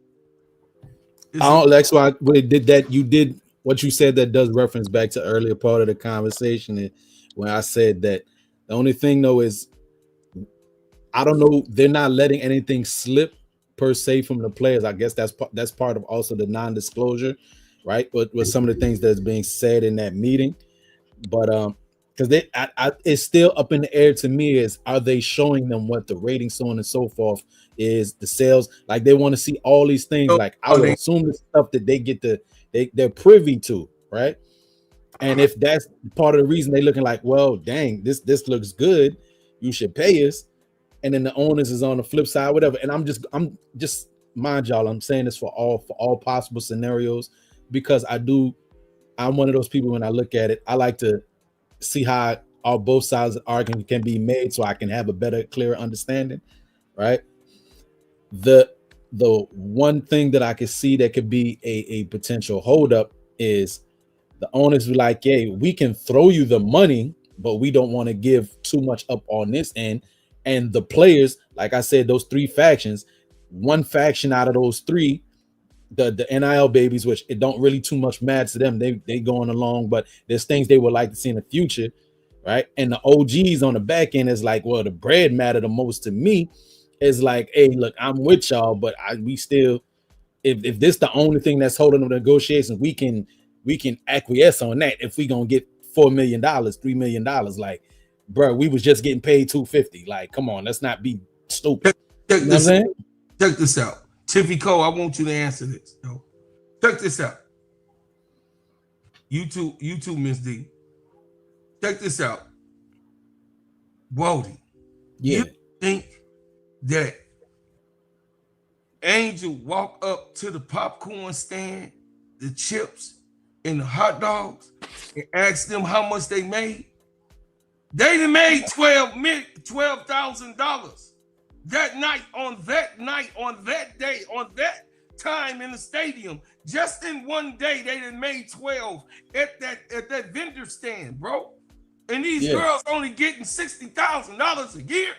That's why when it did that, you did what you said. That does reference back to earlier part of the conversation, and when I said that the only thing though is, I don't know, they're not letting anything slip per se from the players. I guess that's part of also the non-disclosure, right? But with some of the things that's being said in that meeting, but because it's still up in the air to me, is are they showing them what the ratings, so on and so forth, is the sales, like they want to see all these things. Like I would assume the stuff that they get they're privy to, right? And if that's part of the reason they're looking like, well, dang, this looks good, you should pay us. and then the owners is on the flip side, whatever. And I'm just mind y'all, I'm saying this for all possible scenarios, because I'm one of those people, when I look at it, I like to see how all both sides of the argument can be made so I can have a better, clearer understanding, right? The one thing that I could see that could be a potential holdup is the owners be like, hey, we can throw you the money, but we don't want to give too much up on this end. And the players, like I said, those three factions, one faction out of those three, the NIL babies, which it don't really too much matter to them. They going along, but there's things they would like to see in the future, right? And the OGs on the back end is like, well, the bread matter the most to me. Is like, hey, look, I'm with y'all, but we still, if this the only thing that's holding the negotiations, we can acquiesce on that. If we gonna get $4 million, $3 million, like, bro, we was just getting paid $250. Like, come on, let's not be stupid. Check this out. Tiffy Cole, I want you to answer this. Yo. Check this out. You too, Miss D. Check this out. Wody. Yeah. You think that Angel walk up to the popcorn stand, the chips, and the hot dogs, and ask them how much they made? They done made $12,000 that night, on that day, on that time in the stadium. Just in one day, they done made 12 at that vendor stand, bro. And these girls only getting $60,000 a year.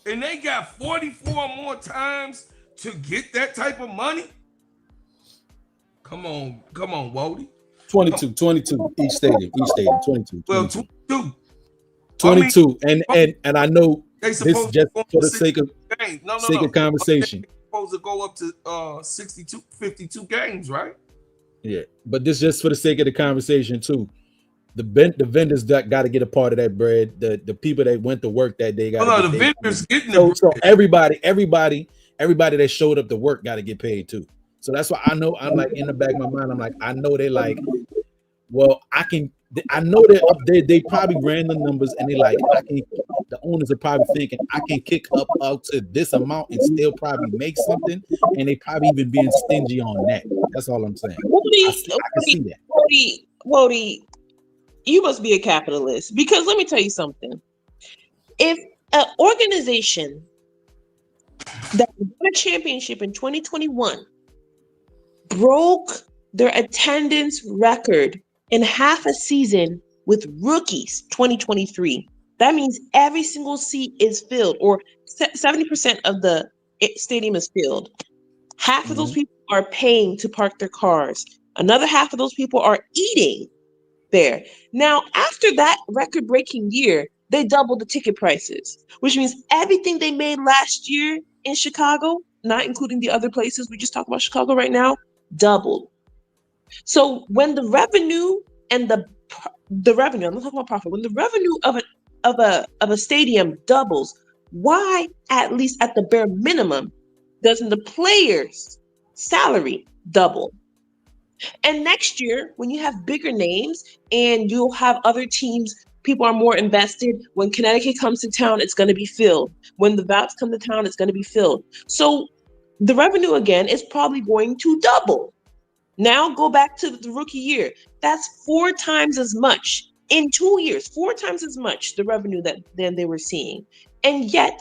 And they got 44 more times to get that type of money. Come on, Wody. 22 each stadium, 22. Well, 22. And I know this is just for the sake of conversation. Supposed to go up to 52 games, right? Yeah, but this just for the sake of the conversation too. The vendors got to get a part of that bread. The people that went to work that day got. The vendors getting so everybody that showed up to work got to get paid too. So that's why I know, I'm like, in the back of my mind, I'm like, I know they like, well, I know they probably ran the numbers and they like, the owners are probably thinking I can kick up to this amount and still probably make something, and they probably even being stingy on that. That's all I'm saying. I can see that. Wody, you must be a capitalist, because let me tell you something. If an organization that won a championship in 2021 broke their attendance record in half a season with rookies 2023, that means every single seat is filled, or 70% of the stadium is filled. Half of those people are paying to park their cars. Another half of those people are eating there. Now, after that record-breaking year, they doubled the ticket prices, which means everything they made last year in Chicago, not including the other places, we just talked about Chicago right now, doubled. So when the revenue and the revenue, I'm not talking about profit, when the revenue of a stadium doubles, why, at least at the bare minimum, doesn't the players' salary double? And next year, when you have bigger names and you'll have other teams, people are more invested. When Connecticut comes to town, it's going to be filled. When the Vouts come to town, it's going to be filled. So the revenue, again, is probably going to double. Now go back to the rookie year. That's 4 times as much in 2 years, 4 times as much the revenue that then they were seeing. And yet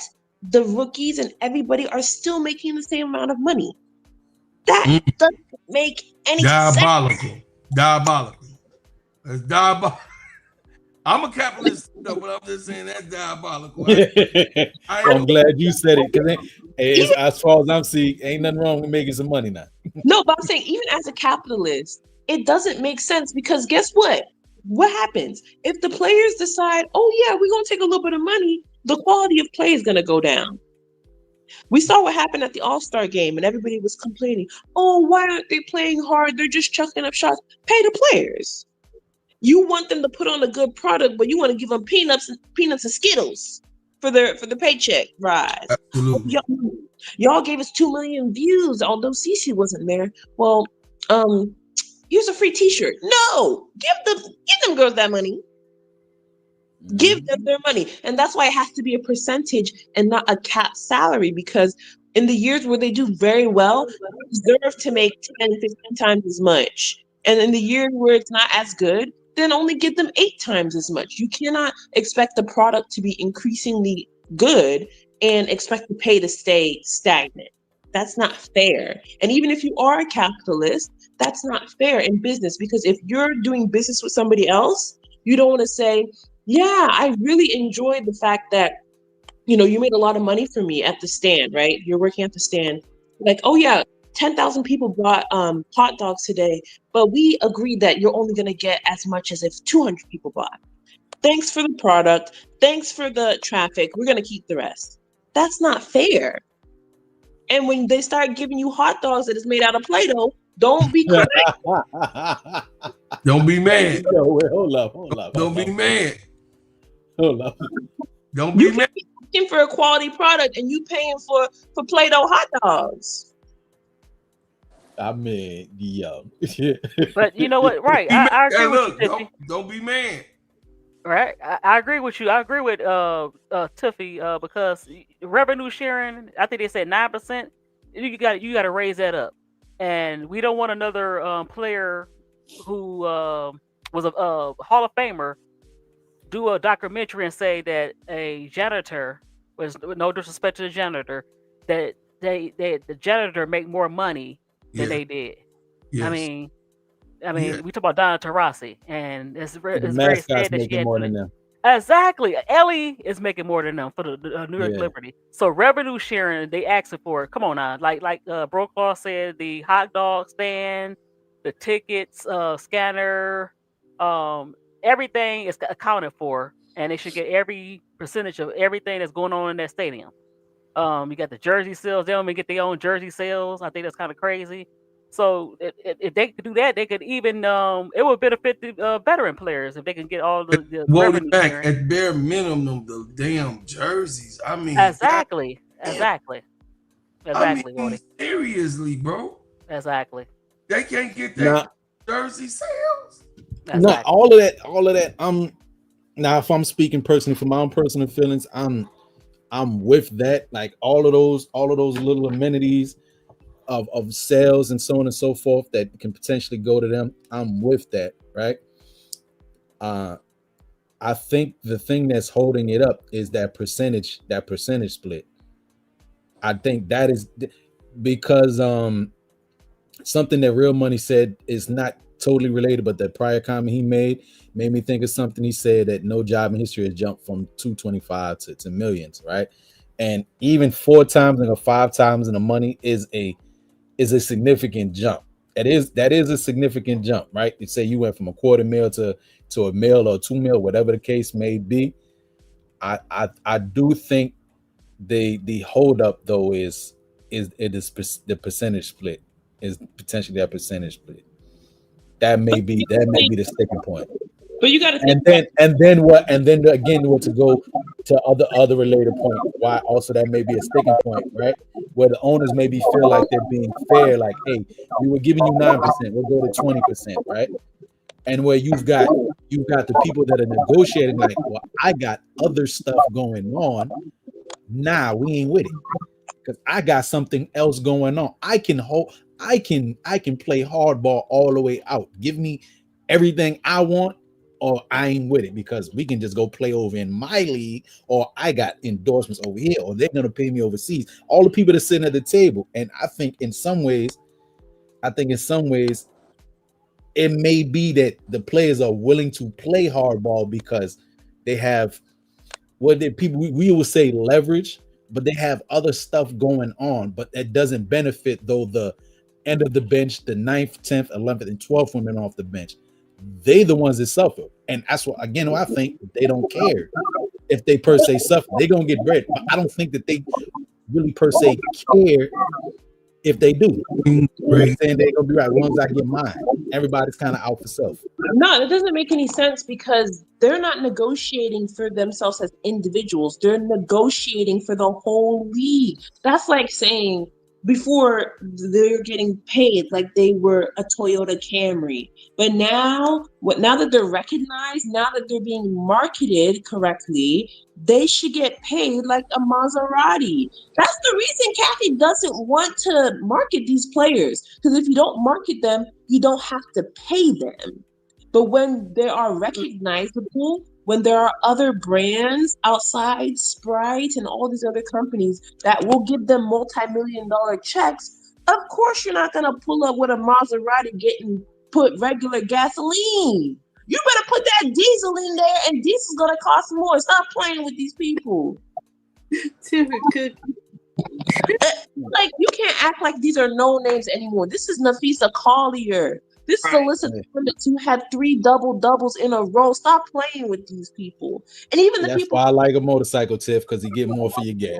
the rookies and everybody are still making the same amount of money. That doesn't make any sense. Diabolical. That's diabolical. I'm a capitalist, but I'm just saying that's diabolical. I'm glad you said it, because as far as I'm seeing, ain't nothing wrong with making some money now. No, but I'm saying, even as a capitalist, it doesn't make sense, because guess what? What happens if the players decide, oh yeah, we're going to take a little bit of money, the quality of play is going to go down. We saw what happened at the All-Star game, and everybody was complaining, oh, why aren't they playing hard? They're just chucking up shots. Pay the players. You want them to put on a good product, but you want to give them peanuts and Skittles for the paycheck rise. Absolutely. Y'all gave us 2 million views, although Cece wasn't there. Well, here's a free T-shirt. No, give them girls that money. Give them their money. And that's why it has to be a percentage and not a capped salary, because in the years where they do very well, they deserve to make 10, 15 times as much. And in the years where it's not as good, then only give them 8 times as much. You cannot expect the product to be increasingly good and expect the pay to stay stagnant. That's not fair. And even if you are a capitalist, that's not fair in business, because if you're doing business with somebody else, you don't want to say, yeah, I really enjoyed the fact that, you made a lot of money for me at the stand, right? You're working at the stand. Like, oh yeah, 10,000 people bought hot dogs today, but we agreed that you're only going to get as much as if 200 people bought. Thanks for the product. Thanks for the traffic. We're going to keep the rest. That's not fair. And when they start giving you hot dogs that is made out of Play-Doh, don't be crying. Don't be mad. Yo, wait, hold up. Don't be mad. Hold up. Don't be mad. You're looking for a quality product and you paying for Play-Doh hot dogs. I mean, yo. But you know what? Right. I agree with you, Tiffy. Don't be mad. Right. I agree with you. I agree with Tiffy because revenue sharing, I think they said 9%. You got to raise that up. And we don't want another player who was a Hall of Famer do a documentary and say that a janitor, was no disrespect to the janitor, that the janitor make more money than they did. Yes. I mean, we talk about Donna Taurasi, and it's very sad that she had more than them. Exactly, Ellie is making more than them for the New York Liberty. So revenue sharing, they asking for it. Come on now, like Brocklaw said, the hot dog stand, the tickets, scanner, everything is accounted for, and they should get every percentage of everything that's going on in that stadium. You got the jersey sales; they don't even get their own jersey sales. I think that's kind of crazy. So if they could do that, they could even it would benefit the veteran players if they can get all the revenue back at bare minimum the damn jerseys. I mean, exactly. I mean, seriously, bro. Exactly. They can't get that jersey sales. Exactly. Not all of that. Now if I'm speaking personally from my own personal feelings, I'm with that. Like all of those little amenities of sales and so on and so forth that can potentially go to them. I'm with that, right? I think the thing that's holding it up is that percentage split. I think that is because something that Real Money said is not totally related, but the prior comment he made me think of something he said, that no job in history has jumped from 225 to millions, right? And even 4 times and 5 times in the money is a significant jump. That is a significant jump, right? You say you went from $250,000 to $1 million or $2 million, whatever the case may be. I do think the hold up though is the percentage split, is potentially that percentage split. That may be the sticking point. But you got to think. And then what to go to other related point. Why also that may be a sticking point, right? Where the owners maybe feel like they're being fair, like, hey, we were giving you 9%, we'll go to 20%, right? And where you've got the people that are negotiating, like, well, I got other stuff going on. Nah, we ain't with it because I got something else going on. I can play hardball all the way out. Give me everything I want, or I ain't with it, because we can just go play over in my league, or I got endorsements over here, or they're gonna pay me overseas. All the people that sitting at the table. And I think in some ways, it may be that the players are willing to play hardball because they have what we will say leverage, but they have other stuff going on, but that doesn't benefit though the end of the bench, the 9th, 10th, 11th, and 12th women off the bench. They the ones that suffer. And that's what, again, I think they don't care if they per se suffer. They're gonna get bread. But I don't think that they really per se care if they do. Right. Saying they're gonna be right. Once I get mine, everybody's kind of out for self. No, it doesn't make any sense because they're not negotiating for themselves as individuals. They're negotiating for the whole league. That's like saying before they're getting paid like they were a Toyota Camry. But now, now that they're recognized, now that they're being marketed correctly, they should get paid like a Maserati. That's the reason Kathy doesn't want to market these players. Because if you don't market them, you don't have to pay them. But when they are recognizable, when there are other brands outside Sprite and all these other companies that will give them multi-million-dollar checks, of course you're not going to pull up with a Maserati getting put regular gasoline. You better put that diesel in there, and diesel's going to cost more. Stop playing with these people. Like, you can't act like these are no names anymore. This is Nafisa Collier. This is Alyssa Clements who had 3 double-doubles in a row. Stop playing with these people. And even the that's people. Why I like a motorcycle, Tiff, because you get more for your gas.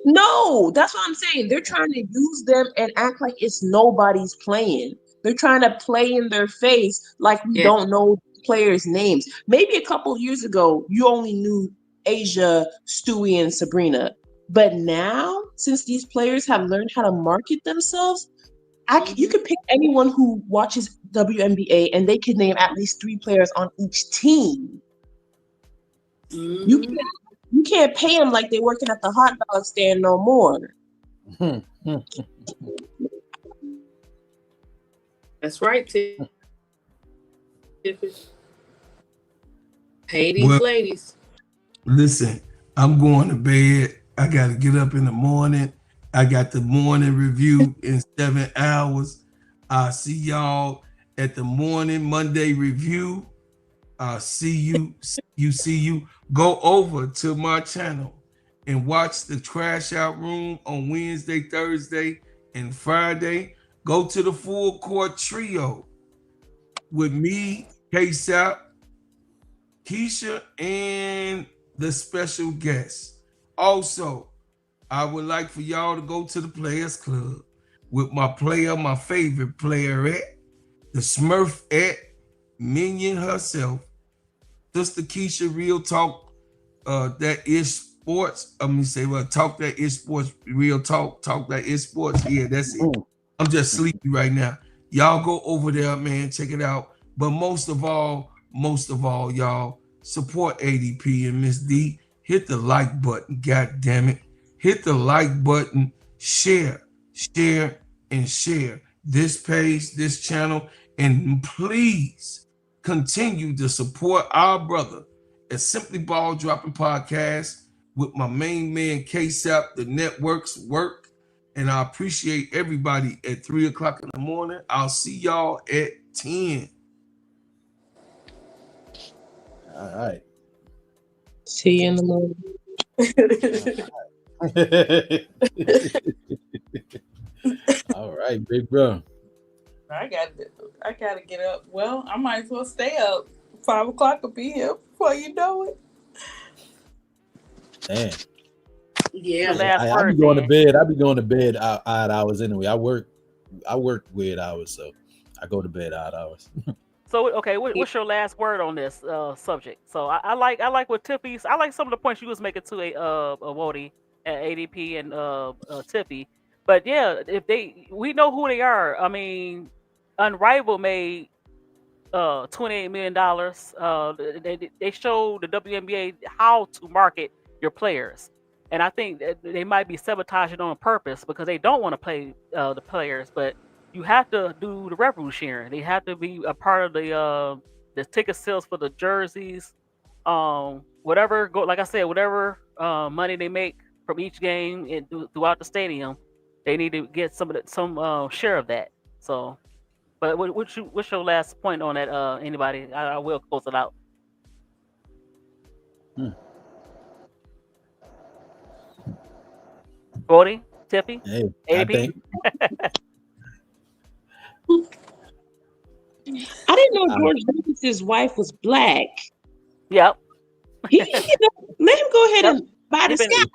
No, that's what I'm saying. They're trying to use them and act like it's nobody's playing. They're trying to play in their face like we don't know players' names. Maybe a couple years ago, you only knew Asia, Stewie, and Sabrina. But now, since these players have learned how to market themselves, you could pick anyone who watches WNBA and they could name at least 3 players on each team. You can't pay them like they're working at the hot dog stand no more. That's right, Tiffany. Pay these ladies. Listen, I'm going to bed. I got to get up in the morning. I got the morning review in 7 hours. I'll see y'all at the morning Monday review. I'll see you. Go over to my channel and watch the Trash Out Room on Wednesday, Thursday, and Friday. Go to the Full Court Trio with me, K-Sap, Keisha, and the special guest. Also, I would like for y'all to go to the Players Club with my favorite player the Smurf Minion herself, Sister Keisha, Real Talk, That Is Sports. Talk That Is Sports, Real Talk, Talk That Is Sports. Yeah, that's it. I'm just sleepy right now. Y'all go over there, man, check it out. But most of all, y'all, support ADP and Miss D. Hit the like button, god damn it. Hit the like button, share, and share this page, this channel, and please continue to support our brother at Simply Ball Dropping Podcast with my main man, K-Sap, the networks work. And I appreciate everybody at 3 o'clock in the morning. I'll see y'all at 10. All right. See you in the morning. All right, big bro. I gotta get up. Well, I might as well stay up. 5 o'clock will be here before you know it. Damn. Yeah. I be going to bed. I be going to bed odd hours anyway. I work weird hours, so I go to bed odd hours. So okay, what's your last word on this subject? So I like what Tiffy's. I like some of the points she was making to a Wody and ADP and Tiffy. But yeah, we know who they are. I mean, Unrivaled made $28 million. They showed the WNBA how to market your players, and I think that they might be sabotaging on purpose because they don't want to play the players, but you have to do the revenue sharing. They have to be a part of the ticket sales for the jerseys, whatever. Like I said, whatever money they make from each game and throughout the stadium, they need to get some share of that. So, but what's your last point on that? Anybody? I will close it out. Brody, Tiffy, hey, ADP. I didn't know George Lucas's wife was black. Yep. Let him go ahead and buy the scalp.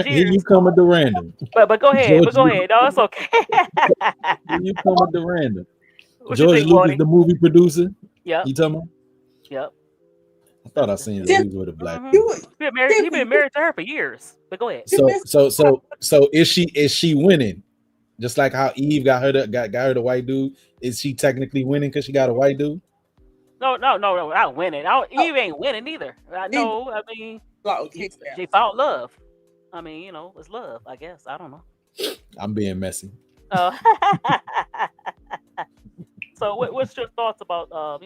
Here you come at the random. But go ahead. No, it's okay. Here you come at the random. What George think, Lucas, Wody? the movie producer. Yep. You talking about? Yep. I thought I seen that Tiff, he was with a black Mm-hmm. you, woman. He Tiffany, been married to her for years. But go ahead. you So missed. so so so is she winning? Just like how Eve got her the white dude, is she technically winning because she got a white dude? No, not winning. Oh, Eve ain't winning either. I D know. I mean, block. Okay, they found love. I mean, it's love. I guess. I don't know. I'm being messy. Uh, so, what's your thoughts about Well,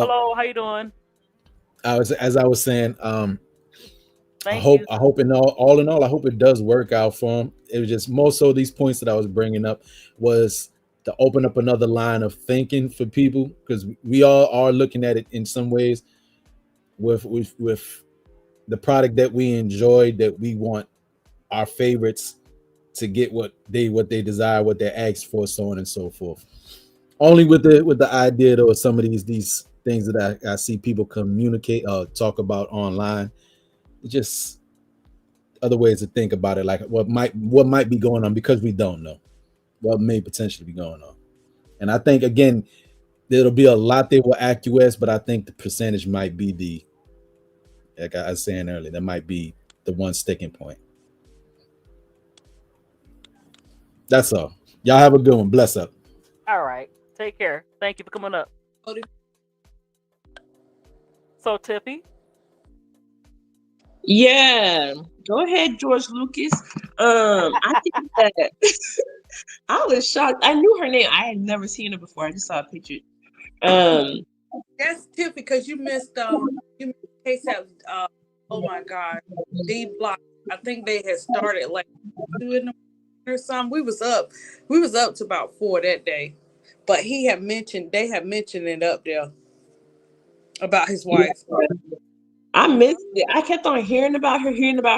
Hello, how you doing? as I was saying, I Thank hope you. I hope all in all, I hope it does work out for him. It was just more so these points that I was bringing up was to open up another line of thinking for people, because we all are looking at it in some ways with the product that we enjoy, that we want our favorites to get what they desire, what they ask for, so on and so forth. Only with the idea though of some of these things that I see people communicate talk about online, just other ways to think about it, like what might be going on, because we don't know what may potentially be going on. And I think again, there'll be a lot they will acquiesce, but I think the percentage might be like I was saying earlier, that might be the one sticking point. That's all. Y'all have a good one. Bless up. All right. Take care. Thank you for coming up. So, Tiffy. Yeah, go ahead, George Lucas. I think that I was shocked. I knew her name. I had never seen her before. I just saw a picture. Um, That's Tiff because you missed case out oh my god, Dblock. I think they had started like 2 in the morning or something. We was up to about 4 that day. But they had mentioned it up there about his yeah, wife. I missed it. I kept on hearing about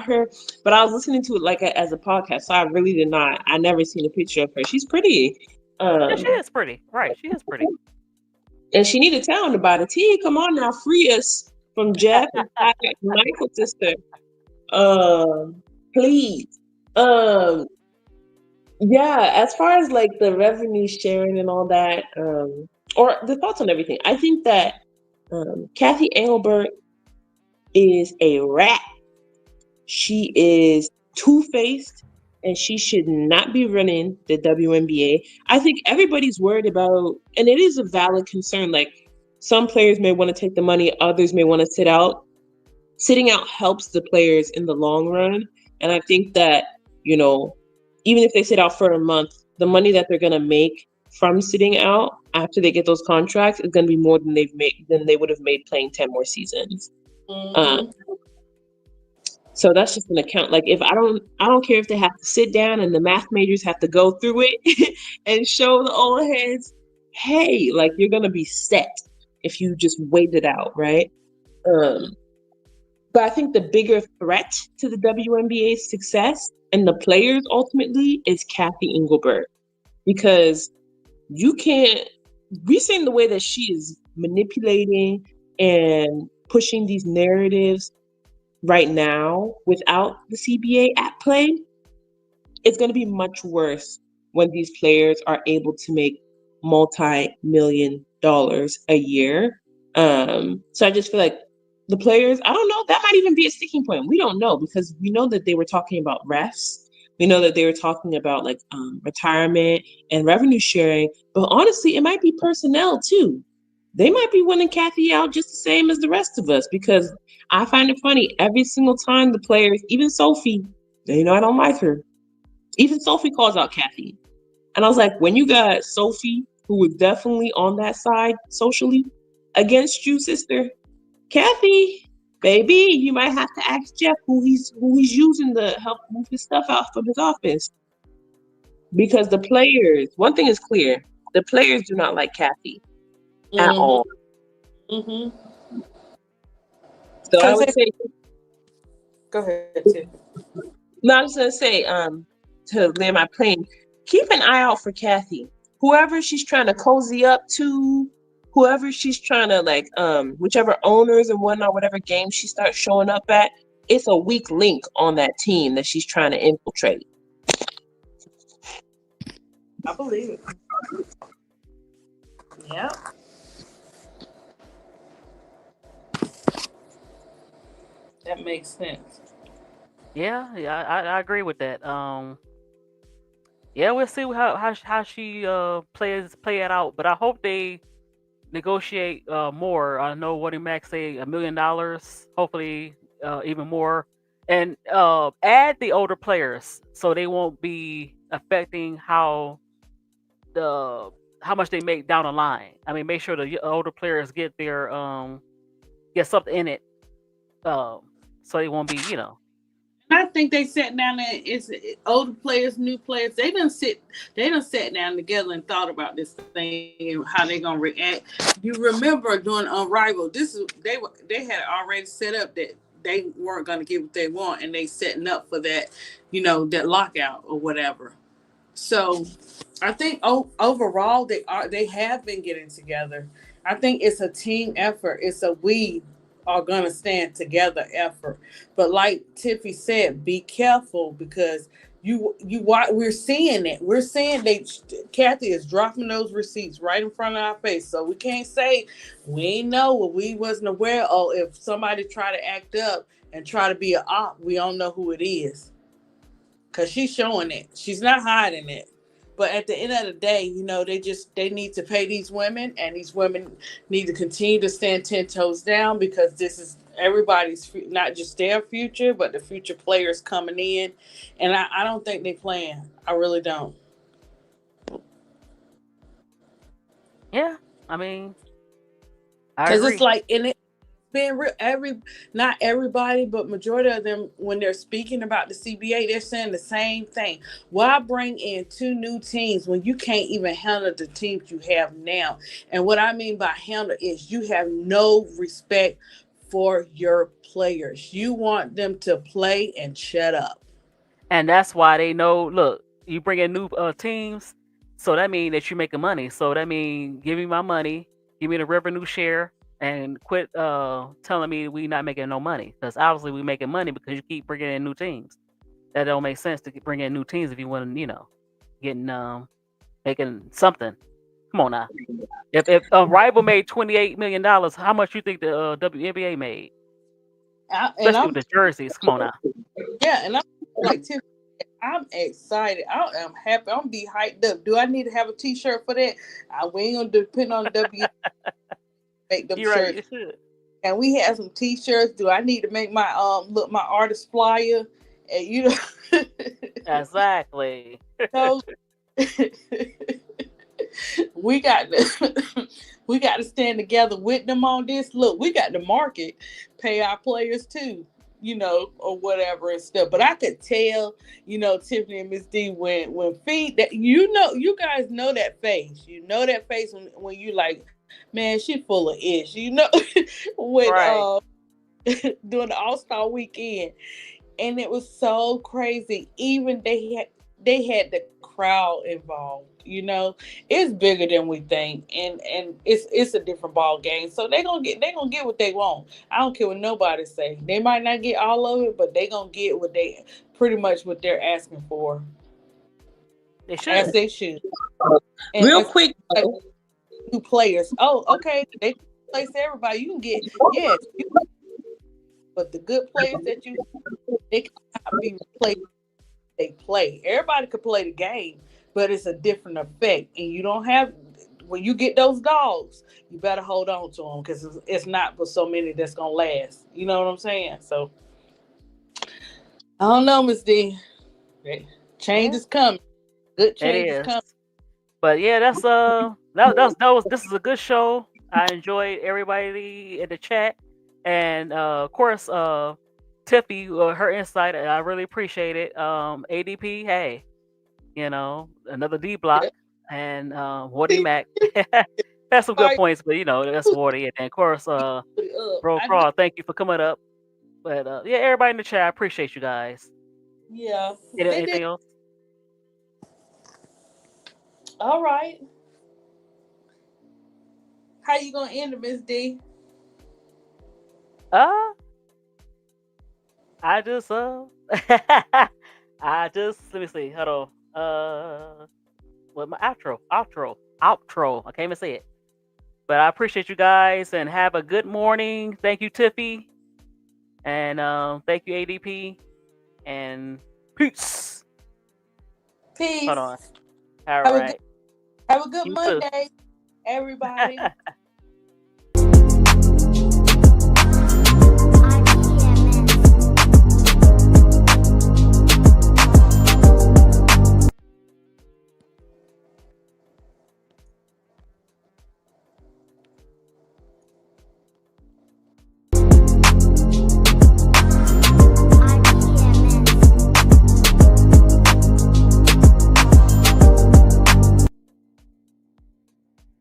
her, but I was listening to it like as a podcast, so I really did not. I never seen a picture of her. She's pretty. Yeah, she Um, is pretty. Right. She is pretty. and she needed telling about it. T, come on now, free us from Jeff and Michael's sister. Please. Um, yeah, as far as like the revenue sharing and all that, or the thoughts on everything, I think that Kathy Engelbert is a rat. She is two-faced, and she should not be running the WNBA. I think everybody's worried about, and it is a valid concern. Like some players may want to take the money, others may want to sit out. Sitting out helps the players in the long run. And I think that, you know, even if they sit out for a month, the money that they're gonna make from sitting out after they get those contracts is gonna be more than they would have made playing 10 more seasons. Um, Mm-hmm. so that's just an account. Like if I don't care if they have to sit down and the math majors have to go through it and show the old heads, hey, like you're gonna be set if you just wait it out, right? Um, But I think the bigger threat to the WNBA's success and the players ultimately is Kathy Engelbert, because you can't. We've seen the way that she is manipulating and pushing these narratives right now without the CBA at play. It's going to be much worse when these players are able to make multi-million dollars a year. So I just feel like the players, I don't know, that might even be a sticking point. We don't know, because we know that they were talking about refs. We know that they were talking about like retirement and revenue sharing, but honestly, it might be personnel too. They might be wanting Kathy out just the same as the rest of us, because I find it funny every single time the players, even Sophie, I don't like her. Even Sophie calls out Kathy. And I was like, when you got Sophie, who was definitely on that side socially against you, sister, Kathy, baby, you might have to ask Jeff who he's using to help move his stuff out from his office. Because the players, one thing is clear, the players do not like Kathy at all. Mm-hmm. So I Cause would say, go ahead, Tiff. no, I was gonna say, to land my plane, keep an eye out for Kathy. Whoever she's trying to cozy up to, whoever she's trying to like, whichever owners and whatnot, whatever game she starts showing up at, it's a weak link on that team that she's trying to infiltrate. I believe it. Yeah. That makes sense. Yeah, I agree with that. Yeah, we'll see how she play it out, but I hope they negotiate more. I know what Max say $1 million, hopefully even more, and add the older players so they won't be affecting the how much they make down the line. I mean, make sure the older players get their get something in it, so they won't be I think they sat down there. It's older players, new players. They done sat down together and thought about this thing and how they gonna react. You remember during Unrivaled, they had already set up that they weren't gonna get what they want, and they setting up for that, that lockout or whatever. So I think overall they have been getting together. I think it's a team effort. It's a we are gonna stand together effort. But like Tiffy said, be careful because we're seeing it. We're seeing Kathy is dropping those receipts right in front of our face. So we can't say we know what we wasn't aware of. If somebody try to act up and try to be an op, we don't know who it is. Cause she's showing it. She's not hiding it. But at the end of the day, they need to pay these women, and these women need to continue to stand 10 toes down because this is everybody's, not just their future, but the future players coming in. And I don't think they plan. I really don't. Yeah, I mean, I Because it's agree. like in it. Being real, not everybody, but majority of them, when they're speaking about the CBA, they're saying the same thing. Why bring in 2 new teams when you can't even handle the teams you have now? And what I mean by handle is you have no respect for your players. You want them to play and shut up. And that's why they know. Look, you bring in new teams, so that means that you're making money. So that means give me my money, give me the revenue share, and quit telling me we not making no money. Because obviously we making money because you keep bringing in new teams. That don't make sense to bring in new teams if you want to, getting making something. Come on now. If a rival made $28 million, how much you think the WNBA made? Especially with the jerseys. Come on now. And I'm like Tiff. I'm excited. I am happy. I'm be hyped up. Do I need to have a T-shirt for that? We ain't gonna depend on W. Make them You're right. shirts. You should. And we have some T-shirts. Do I need to make my my artist flyer? And Exactly. know, we got to we got to stand together with them on this. Look, we got the market, pay our players too, or whatever and stuff. But I could tell, Tiffany and Miss D when feed that you guys know that face. You know that face when you like, man, she full of ish. When Right. during the All-Star weekend. And it was so crazy. Even they had the crowd involved. It's bigger than we think, and it's a different ball game. So they gonna get what they want. I don't care what nobody say. They might not get all of it, but they gonna get pretty much what they're asking for, They as should. they should. Real And quick, new players. Oh, okay. They place everybody. You can get but the good players that they cannot be replaced. They play. Everybody could play the game, but it's a different effect. And you don't have when you get those dogs, you better hold on to them because it's not for so many that's gonna last. You know what I'm saying? So I don't know, Miss D. Change Yeah, is coming. Good it change is is. coming. But yeah, this is a good show. I enjoyed everybody in the chat, and of course, Tiffy, her insight. I really appreciate it. ADP, hey, another Dblock, and Woody Mac. That's some good points, but that's Woody, and then, of course, Bro I know. Fraud. Thank you for coming up. But yeah, everybody in the chat, I appreciate you guys. Yeah, they did. Anything else? All right. How you gonna end it, Miss D? Uh, I just let me see. Hold on. What my outro. I can't even say it. But I appreciate you guys and have a good morning. Thank you, Tiffy. And thank you, ADP. And peace. Peace. Hold on. All Have right. have a good You too. Monday, everybody.